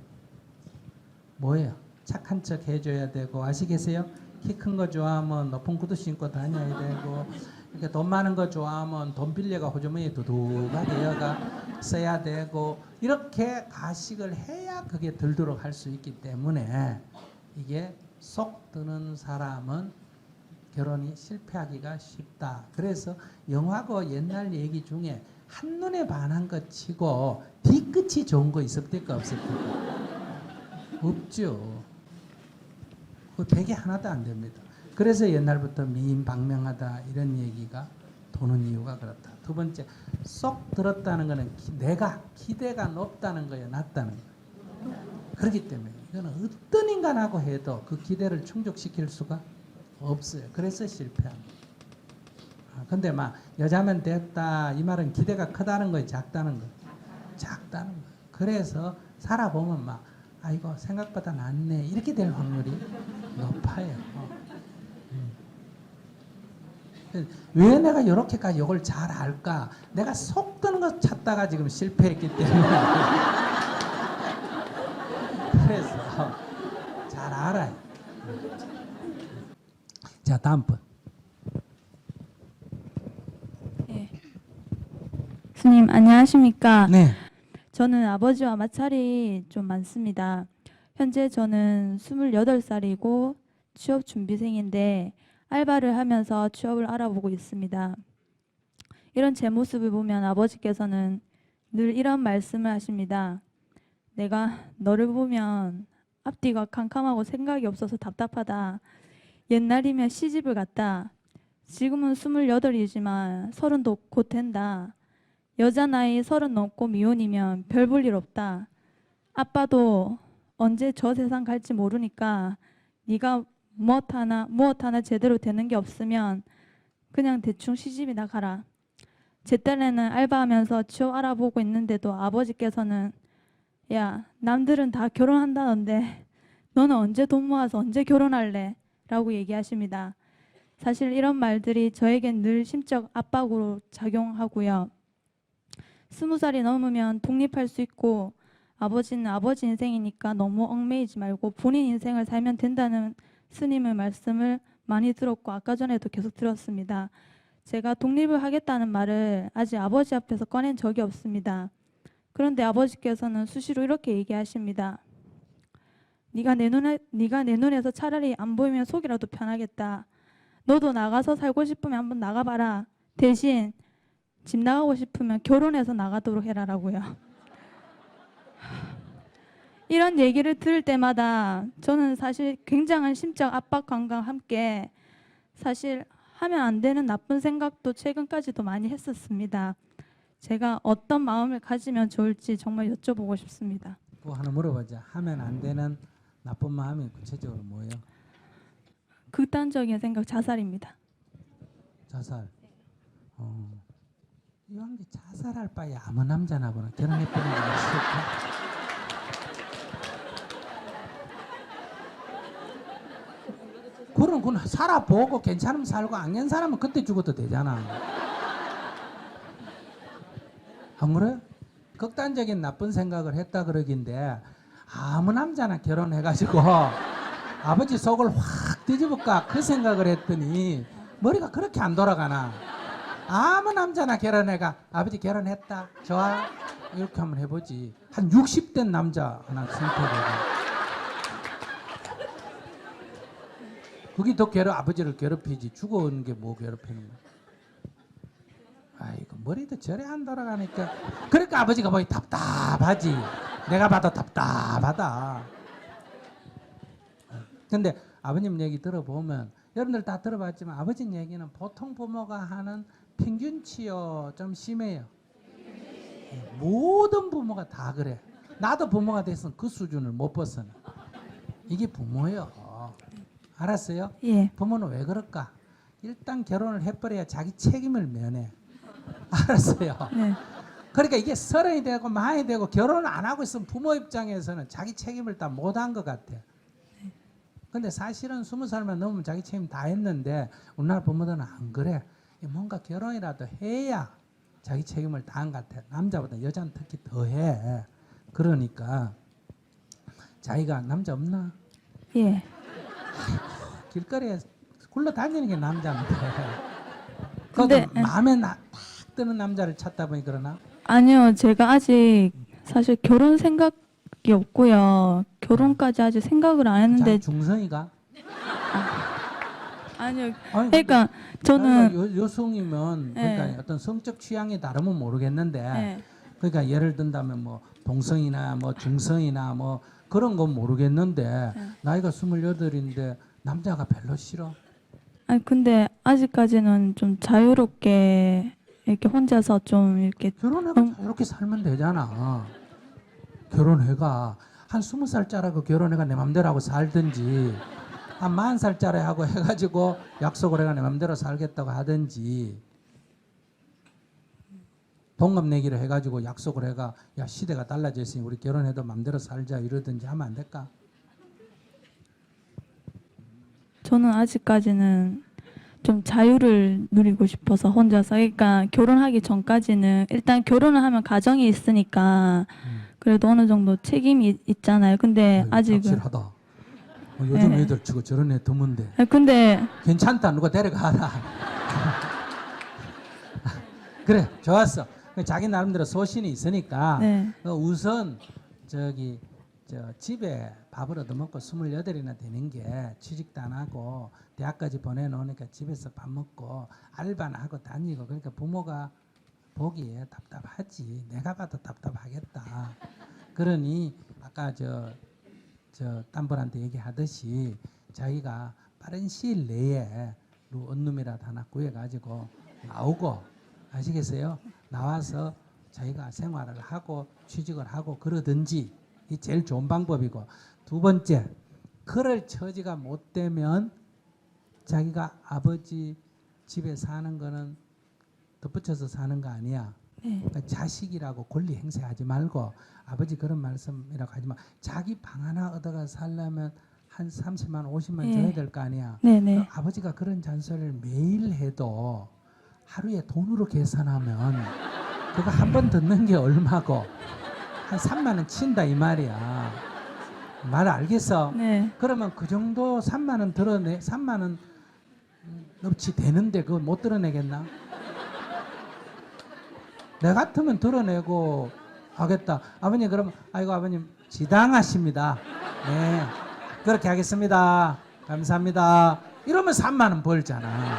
뭐예요? 착한 척 해줘야 되고, 아시겠어요? 키 큰 거 좋아하면 높은 구두 신고 다녀야 되고, 이렇게 돈 많은 거 좋아하면 돈 빌려가 호주머니에 두둑하게 여가 써야 되고, 이렇게 가식을 해야 그게 들도록 할 수 있기 때문에 이게 속 드는 사람은 결혼이 실패하기가 쉽다. 그래서 영화고 옛날 얘기 중에 한눈에 반한 것 치고 뒤끝이 좋은 거 있었을까 없었을까? 없죠. 그 되게 하나도 안 됩니다. 그래서 옛날부터 미인방명하다 이런 얘기가 도는 이유가 그렇다. 두 번째, 쏙 들었다는 거는 내가 기대가 높다는 거예요, 낮다는 거예요. 그렇기 때문에 이거는 어떤 인간하고 해도 그 기대를 충족시킬 수가 없어요. 그래서 실패합니다. 근데 막 여자면 됐다 이 말은 기대가 크다는 거예요, 작다는 거예요? 작다는 거예요. 그래서 살아보면 막 아이고 생각보다 낫네 이렇게 될 확률이 높아요. 왜 내가 이렇게까지 이걸 잘 알까? 내가 속 드는 거 찾다가 지금 실패했기 때문에 그래서 잘 알아요. 자, 다음 분. 예. 스님 안녕하십니까? 네. 저는 아버지와 마찰이 좀 많습니다. 현재 저는 28살이고 취업 준비생인데 알바를 하면서 취업을 알아보고 있습니다. 이런 제 모습을 보면 아버지께서는 늘 이런 말씀을 하십니다. 내가 너를 보면 앞뒤가 캄캄하고 생각이 없어서 답답하다. 옛날이면 시집을 갔다. 지금은 28이지만 30도 곧 된다. 여자 나이 30 넘고 미혼이면 별 볼 일 없다. 아빠도 언제 저 세상 갈지 모르니까 네가 무엇 하나 제대로 되는 게 없으면 그냥 대충 시집이나 가라. 제 딸내는 알바하면서 취업 알아보고 있는데도 아버지께서는 야, 남들은 다 결혼한다던데 너는 언제 돈 모아서 언제 결혼할래? 라고 얘기하십니다. 사실 이런 말들이 저에겐 늘 심적 압박으로 작용하고요. 20살이 넘으면 독립할 수 있고 아버지는 아버지 인생이니까 너무 얽매이지 말고 본인 인생을 살면 된다는 스님의 말씀을 많이 들었고 아까 전에도 계속 들었습니다. 제가 독립을 하겠다는 말을 아직 아버지 앞에서 꺼낸 적이 없습니다. 그런데 아버지께서는 수시로 이렇게 얘기하십니다. 네가 내 눈에서 차라리 안 보이면 속이라도 편하겠다. 너도 나가서 살고 싶으면 한번 나가봐라. 대신 집 나가고 싶으면 결혼해서 나가도록 해라라고요. 이런 얘기를 들을 때마다 저는 사실 굉장한 심적 압박감과 함께 사실 하면 안 되는 나쁜 생각도 최근까지도 많이 했었습니다. 제가 어떤 마음을 가지면 좋을지 정말 여쭤보고 싶습니다. 뭐 하나 물어보자. 하면 안 되는 나쁜 마음이 구체적으로 뭐예요? 극단적인 생각, 자살입니다. 자살. 이런 게 자살할 바에 아무 남자나 보나 결혼해보는 게 싫다. 그건 살아보고 괜찮으면 살고 안 괜찮으면 그때 죽어도 되잖아. 안 그래? 극단적인 나쁜 생각을 했다 그러긴데 아무 남자나 결혼해가지고 아버지 속을 확 뒤집을까 그 생각을 했더니 머리가 그렇게 안 돌아가나. 아무 남자나 결혼해가 아버지 결혼했다 좋아 이렇게 한번 해보지. 한 60대 남자 하나 선택해가 그게 더 아버지를 괴롭히지. 죽어오는 게 뭐 괴롭히는 거야. 아이고 머리도 저래 안 돌아가니까. 그러니까 아버지가 보기 답답하지. 내가 봐도 답답하다. 근데 아버님 얘기 들어보면 여러분들 다 들어봤지만 아버지 얘기는 보통 부모가 하는 평균치요 좀 심해요. 모든 부모가 다 그래. 나도 부모가 됐으면 그 수준을 못 벗어나. 이게 부모예요. 알았어요? 예. 부모는 왜 그럴까? 일단 결혼을 해버려야 자기 책임을 면해. 알았어요? 네. 그러니까 이게 30이 되고 많이 되고 결혼을 안 하고 있으면 부모 입장에서는 자기 책임을 다 못한 것 같아. 근데 사실은 20살만 넘으면 자기 책임 다 했는데 우리나라 부모들은 안 그래. 뭔가 결혼이라도 해야 자기 책임을 다한 것 같아. 남자보다 여자는 특히 더 해. 그러니까 자기가 남자 없나? 예. 길거리에 굴러다니는 게 남자인데. 근데, 그것도 마음에 딱 드는 남자를 찾다 보니 그러나? 아니요, 제가 아직 사실 결혼 생각이 없고요. 결혼까지 아직 생각을 안 했는데, 중성이가? 아니요. 아니, 그러니까 저는 여성이면 네. 그러니까 어떤 성적 취향이 다르면 모르겠는데 네. 그러니까 예를 든다면 뭐 동성이나 뭐 중성이나 뭐 그런 건 모르겠는데 나이가 28인데 남자가 별로 싫어. 아니 근데 아직까지는 좀 자유롭게 이렇게 혼자서 좀 이렇게 결혼해가 이렇게 살면 되잖아. 결혼해가 한 20살짜리하고 결혼해가 내 맘대로 하고 살든지 한 40살짜리하고 해가지고 약속을 해가 내 맘대로 살겠다고 하든지 동갑내기를 해가지고 약속을 해가 야 시대가 달라졌으니 우리 결혼해도 맘대로 살자 이러든지 하면 안 될까? 저는 아직까지는 좀 자유를 누리고 싶어서 혼자서 그러니까 결혼하기 전까지는 일단 결혼을 하면 가정이 있으니까 그래도 어느 정도 책임이 있잖아요. 근데 아직은 확실하다. 요즘 네. 애들 저거 저런 애 드문데 아니, 근데 괜찮다 누가 데려가라. 그래 좋았어. 자기 나름대로 소신이 있으니까 네. 우선 저기 집에 밥을 얻어먹고 28이나 되는 게 취직도 안 하고 대학까지 보내놓으니까 집에서 밥 먹고 알바나 하고 다니고 그러니까 부모가 보기에 답답하지. 내가 봐도 답답하겠다. 그러니 아까 저 딴분한테 얘기하듯이 자기가 빠른 시일 내에 원룸이라도 하나 구해가지고 나오고 아시겠어요? 나와서 자기가 생활을 하고 취직을 하고 그러든지 이 제일 좋은 방법이고 두 번째 그럴 처지가 못 되면 자기가 아버지 집에 사는 거는 덧붙여서 사는 거 아니야. 그러니까 자식이라고 권리 행세하지 말고 아버지 그런 말씀이라고 하지 마. 자기 방 하나 얻어가 살려면 한 30만 50만 네. 줘야 될 거 아니야. 네네. 아버지가 그런 잔소리를 매일 해도 하루에 돈으로 계산하면 그거 한 번 듣는 게 얼마고 한 3만 원 친다 이 말이야. 말 알겠어? 네. 그러면 그 정도 3만 원 3만 원 넘치 되는데 그걸 못 드러내겠나? 내 같으면 드러내고 하겠다. 아버님 그러면 아이고 아버님 지당하십니다. 네 그렇게 하겠습니다. 감사합니다. 이러면 3만 원 벌잖아.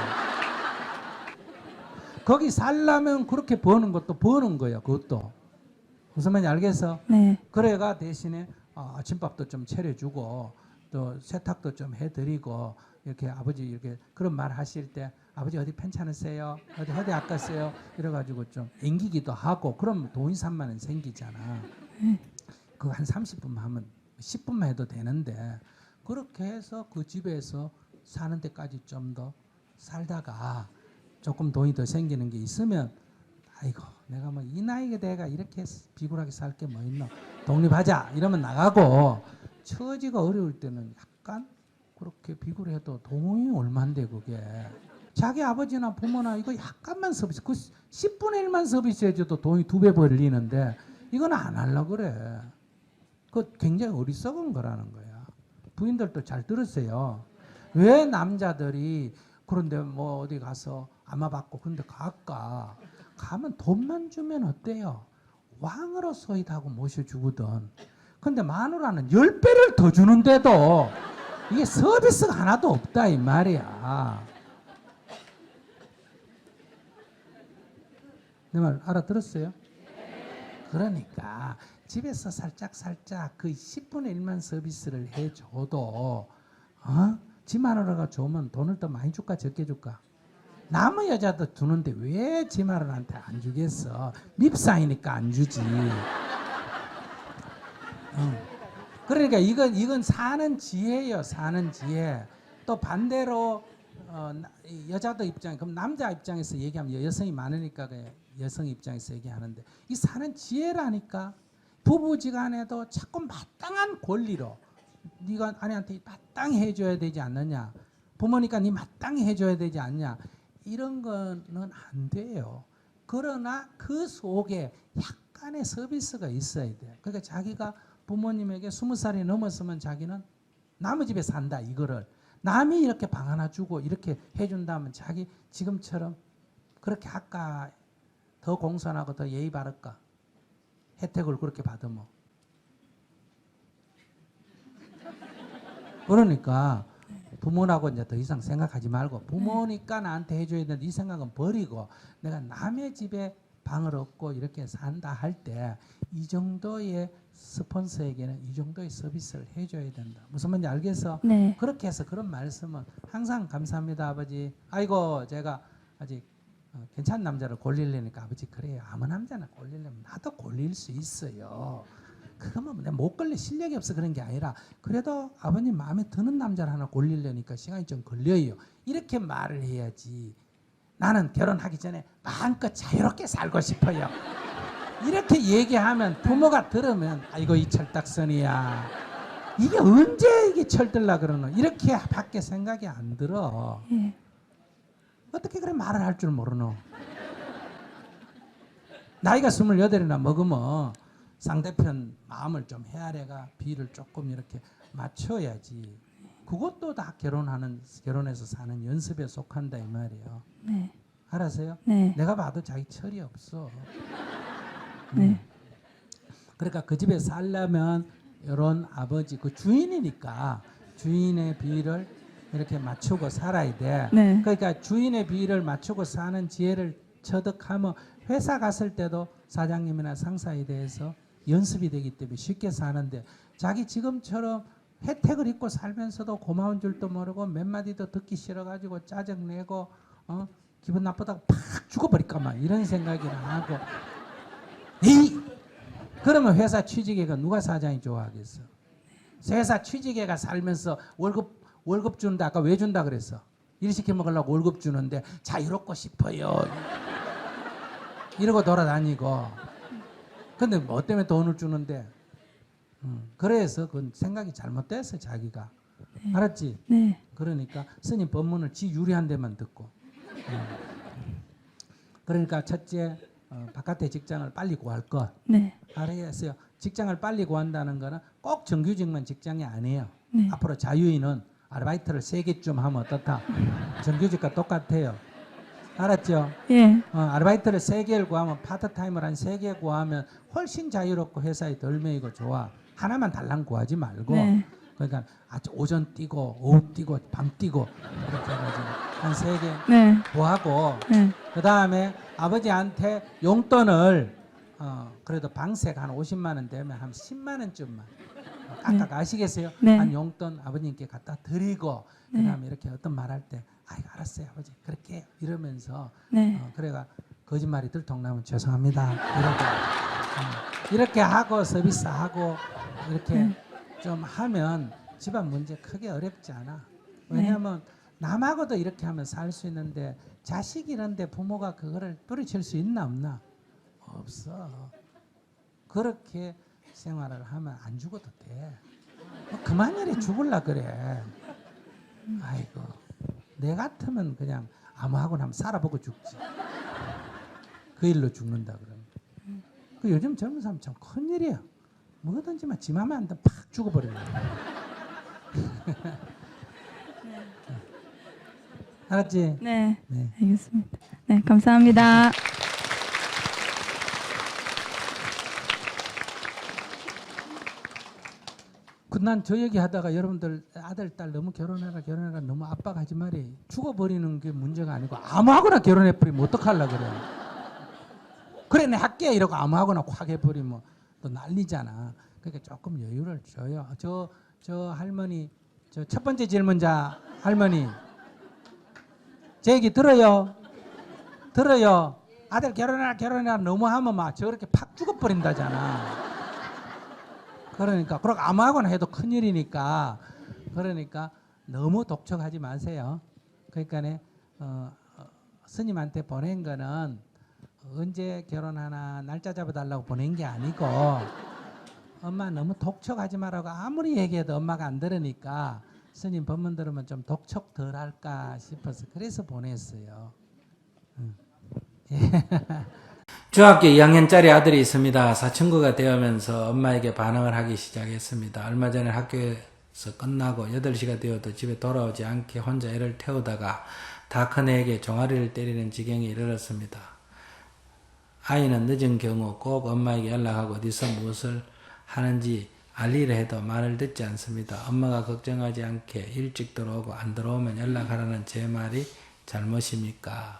거기 살려면 그렇게 버는 것도 버는 거야. 그것도 무슨 말인지 알겠어? 네. 그래가 대신에 아침밥도 좀 차려주고 또 세탁도 좀 해드리고 이렇게 아버지 이렇게 그런 말 하실 때 아버지 어디 편찮으세요? 어디 아깝세요? 이래가지고 좀 앵기기도 하고 그럼 돈이 3만 원 생기잖아. 그거 한 30분만 하면 10분만 해도 되는데 그렇게 해서 그 집에서 사는 데까지 좀 더 살다가 조금 돈이 더 생기는 게 있으면 아이고 내가 뭐 이 나이가 내가 이렇게 비굴하게 살 게 뭐 있노 독립하자 이러면 나가고 처지가 어려울 때는 약간 그렇게 비굴해도 돈이 얼만데 그게 자기 아버지나 부모나 이거 약간만 서비스 그 10분의 1만 서비스해줘도 돈이 2배 벌리는데 이건 안 하려고 그래. 그 굉장히 어리석은 거라는 거야. 부인들도 잘 들으세요. 왜 남자들이 그런데 뭐 어디 가서 아마 받고 근데 가면 돈만 주면 어때요? 왕으로서이다고 모셔주거든. 근데 마누라는 10배를 더 주는데도 이게 서비스가 하나도 없다 이 말이야. 내 말 알아들었어요? 그러니까 집에서 살짝 그 10분의 1만 서비스를 해줘도 지 마누라가 좋으면 돈을 더 많이 줄까 적게 줄까? 남의 여자도 주는데 왜 지 마누라한테 안 주겠어? 밉상이니까 안 주지. 그러니까 이건 사는 지혜예요. 사는 지혜. 또 반대로 여자도 입장, 그럼 남자 입장에서 얘기하면 여성이 많으니까 여성 입장에서 얘기하는데 이 사는 지혜라니까. 부부지간에도 자꾸 마땅한 권리로 네가 아내한테 마땅히 해줘야 되지 않느냐, 부모니까 네 마땅히 해줘야 되지 않냐, 이런 거는 안 돼요. 그러나 그 속에 약간의 서비스가 있어야 돼요. 그러니까 자기가 부모님에게 20살이 넘었으면 자기는 남의 집에 산다 이거를 남이 이렇게 방 하나 주고 이렇게 해준다면 자기 지금처럼 그렇게 할까? 더 공손하고 더 예의 바를까? 혜택을 그렇게 받으면. 그러니까 부모라고 이제 더 이상 생각하지 말고 부모니까 나한테 해줘야 되는데 이 생각은 버리고 내가 남의 집에 방을 얻고 이렇게 산다 할 때 이 정도의 스폰서에게는 이 정도의 서비스를 해줘야 된다. 무슨 말인지 알겠어? 네. 그렇게 해서 그런 말씀은 항상 감사합니다 아버지. 아이고 제가 아직 괜찮은 남자를 골리려니까 아버지 그래요. 아무 남자나 골리려면 나도 골릴 수 있어요. 그러면 내가 못 걸릴 실력이 없어 그런 게 아니라 그래도 아버님 마음에 드는 남자를 하나 골리려니까 시간이 좀 걸려요. 이렇게 말을 해야지. 나는 결혼하기 전에 마음껏 자유롭게 살고 싶어요. 이렇게 얘기하면 부모가 들으면 아이고 이 철딱선이야. 이게 언제 이게 철들라 그러노. 이렇게 밖에 생각이 안 들어. 예. 어떻게 그래 말을 할 줄 모르노. 나이가 28이나 먹으면 상대편 마음을 좀 헤아려가 비를 조금 이렇게 맞춰야지. 그것도 다 결혼해서 사는 연습에 속한다 이 말이에요. 네. 알았어요? 네. 내가 봐도 자기 철이 없어. 네. 그러니까 그 집에 살려면 이런 아버지 그 주인이니까 주인의 비를 이렇게 맞추고 살아야 돼. 네. 그러니까 주인의 비를 맞추고 사는 지혜를 터득하면 회사 갔을 때도 사장님이나 상사에 대해서 연습이 되기 때문에 쉽게 사는데 자기 지금처럼 혜택을 입고 살면서도 고마운 줄도 모르고 몇 마디도 듣기 싫어가지고 짜증내고 기분 나쁘다고 팍 죽어버릴까만 이런 생각이나 하고 그러면 회사 취직애가 누가 사장이 좋아하겠어? 회사 취직애가 살면서 월급 주는데 아까 왜 준다 그랬어? 일 시켜 먹으려고 월급 주는데 자유롭고 싶어요. 이러고 돌아다니고. 근데 뭐 때문에 돈을 주는데? 그래서 그건 생각이 잘못됐어 자기가. 알았지? 네. 그러니까 스님 법문을 지 유리한 데만 듣고. 그러니까 첫째 바깥에 직장을 빨리 구할 것. 네. 알아야겠어요. 직장을 빨리 구한다는 거는 꼭 정규직만 직장이 아니에요. 네. 앞으로 자유인은 아르바이트를 3개쯤 하면 어떻다? 정규직과 똑같아요. 알았죠? 예. 아르바이트를 3개를 구하면 파트타임을 한 3개 구하면 훨씬 자유롭고 회사에 덜 매이고 좋아. 하나만 달랑 구하지 말고. 네. 그러니까 오전 뛰고 오후 뛰고 밤 뛰고 이렇게 해가지고 한 3개 네. 구하고 네. 그 다음에 아버지한테 용돈을 그래도 방세가 한 50만 원 되면 한 10만 원쯤만 깎아 아시겠어요? 네. 한 용돈 아버님께 갖다 드리고 네. 그다음에 이렇게 어떤 말할 때 아이고 알았어요 아버지 그렇게 해요. 이러면서 네. 그래가 거짓말이 들통나면 죄송합니다 이렇게 하고 서비스하고 이렇게 좀 하면 집안 문제 크게 어렵지 않아. 왜냐하면 남하고도 이렇게 하면 살 수 있는데 자식 이런데 부모가 그거를 뿌리칠 수 있나 없나? 없어. 그렇게 생활을 하면 안 죽어도 돼. 그만 일에 죽을라 그래. 아이고 내 같으면 그냥 아무하고나 한번 살아보고 죽지. 그 일로 죽는다 그러면. 그 요즘 젊은 사람 참 큰일이야. 뭐든지 막 지 맘에 안 들면 팍 죽어버리는 거야. 알았지? 네. 네. 알겠습니다. 네, 감사합니다. 난 저 얘기 하다가 여러분들 아들, 딸 너무 결혼해라 너무 압박하지 말이. 죽어버리는 게 문제가 아니고 아무하거나 결혼해버리면 어떡하려 그래. 그래 내 할게 이러고 아무하거나 확 해버리면 또 난리잖아. 그러니까 조금 여유를 줘요. 저 할머니, 저 첫 번째 질문자 할머니, 제 얘기 들어요? 아들 결혼해라 너무 하면 막 저렇게 팍 죽어버린다잖아. 그러니까 그렇게 아무하거나 해도 큰일이니까. 그러니까 너무 독촉하지 마세요. 그러니까 스님한테 보낸 거는 언제 결혼하나 날짜 잡아달라고 보낸 게 아니고, 엄마 너무 독촉하지 말라고 아무리 얘기해도 엄마가 안 들으니까 스님 법문 들으면 좀 독촉 덜 할까 싶어서 그래서 보냈어요. 중학교 2학년짜리 아들이 있습니다. 사춘기가 되면서 엄마에게 반항을 하기 시작했습니다. 얼마 전에 학교에서 끝나고 8시가 되어도 집에 돌아오지 않게 혼자 애를 태우다가 다 큰 애에게 종아리를 때리는 지경에 이르렀습니다. 아이는 늦은 경우 꼭 엄마에게 연락하고 어디서 무엇을 하는지 알리려 해도 말을 듣지 않습니다. 엄마가 걱정하지 않게 일찍 들어오고 안 들어오면 연락하라는 제 말이 잘못입니까?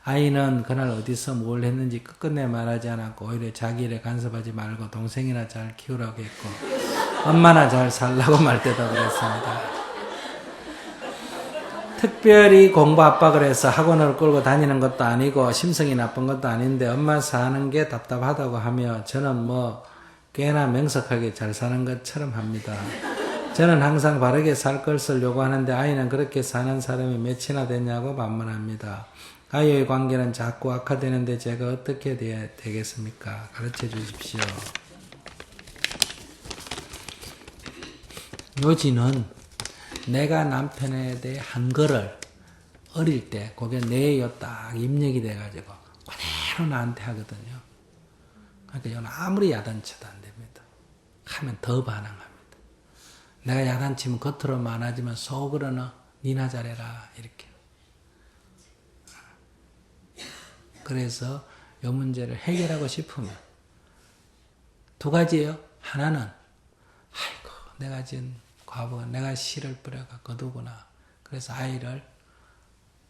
아이는 그날 어디서 뭘 했는지 끝끝내 말하지 않았고 오히려 자기 일에 간섭하지 말고 동생이나 잘 키우라고 했고 엄마나 잘 살라고 말대답을 했습니다. 특별히 공부 압박을 해서 학원을 끌고 다니는 것도 아니고 심성이 나쁜 것도 아닌데 엄마 사는 게 답답하다고 하며 저는 뭐 꽤나 명석하게 잘 사는 것처럼 합니다. 저는 항상 바르게 살 것을 요구하는데 아이는 그렇게 사는 사람이 몇이나 됐냐고 반문합니다. 아이의 관계는 자꾸 악화되는데 제가 어떻게 되겠습니까? 가르쳐 주십시오. 요지는 내가 남편에 대해 한 거를 어릴 때 그게 내요 딱 입력이 돼가지고 그대로 나한테 하거든요. 그러니까 이건 아무리 야단쳐도 안 됩니다. 하면 더 반항합니다. 내가 야단치면 겉으로만 하지만 속으로는 니나 잘해라 이렇게. 그래서 이 문제를 해결하고 싶으면 두 가지예요. 하나는 아이고 내가 지은 과거가 내가 씨를 뿌려가 거두구나. 그래서 아이를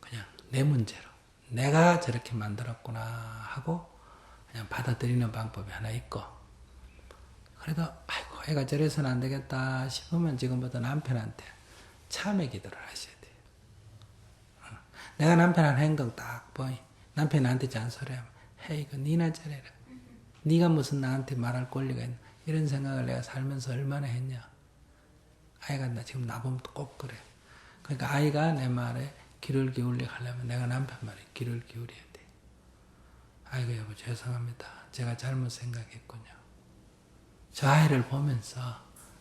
그냥 내 문제로 내가 저렇게 만들었구나 하고 그냥 받아들이는 방법이 하나 있고, 그래도 아이고 애가 저래서는 안 되겠다 싶으면 지금부터 남편한테 참회 기도를 하셔야 돼요. 내가 남편 하는 행동 딱 보이 남편이 나한테 잔소리하면 헤이 이거 니나 잘해라. 니가 무슨 나한테 말할 권리가 있나. 이런 생각을 내가 살면서 얼마나 했냐. 아이가 나 지금 나보면 꼭 그래. 그러니까 아이가 내 말에 귀를 기울게 하려면 내가 남편 말에 귀를 기울여야 돼. 아이고 여보 죄송합니다. 제가 잘못 생각했군요. 저 아이를 보면서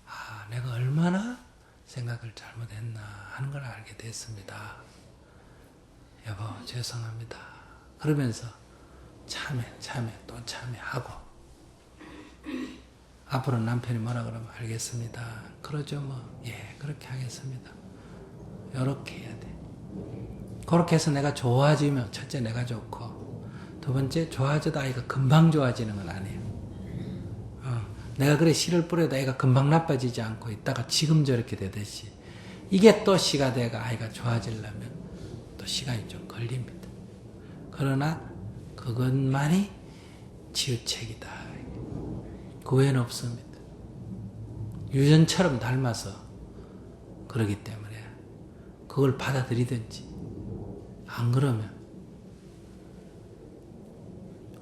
아 내가 얼마나 생각을 잘못했나 하는 걸 알게 됐습니다. 여보 죄송합니다. 그러면서 참회 또 참회하고 앞으로 남편이 뭐라 그러면 알겠습니다. 그러죠 뭐. 예 그렇게 하겠습니다. 요렇게 해야 돼. 그렇게 해서 내가 좋아지면 첫째 내가 좋고 두 번째 좋아져도 아이가 금방 좋아지는 건 아니에요. 내가 그래 씨를 뿌려도 애가 금방 나빠지지 않고 있다가 지금 저렇게 되듯이 이게 또 씨가 돼가 아이가 좋아지려면 또 시간이 좀 걸립니다. 그러나 그것만이 치유책이다. 그 외에는 없습니다. 유전처럼 닮아서 그러기 때문에 그걸 받아들이든지 안 그러면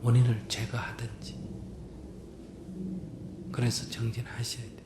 원인을 제거하든지 그래서 정진하셔야 돼요.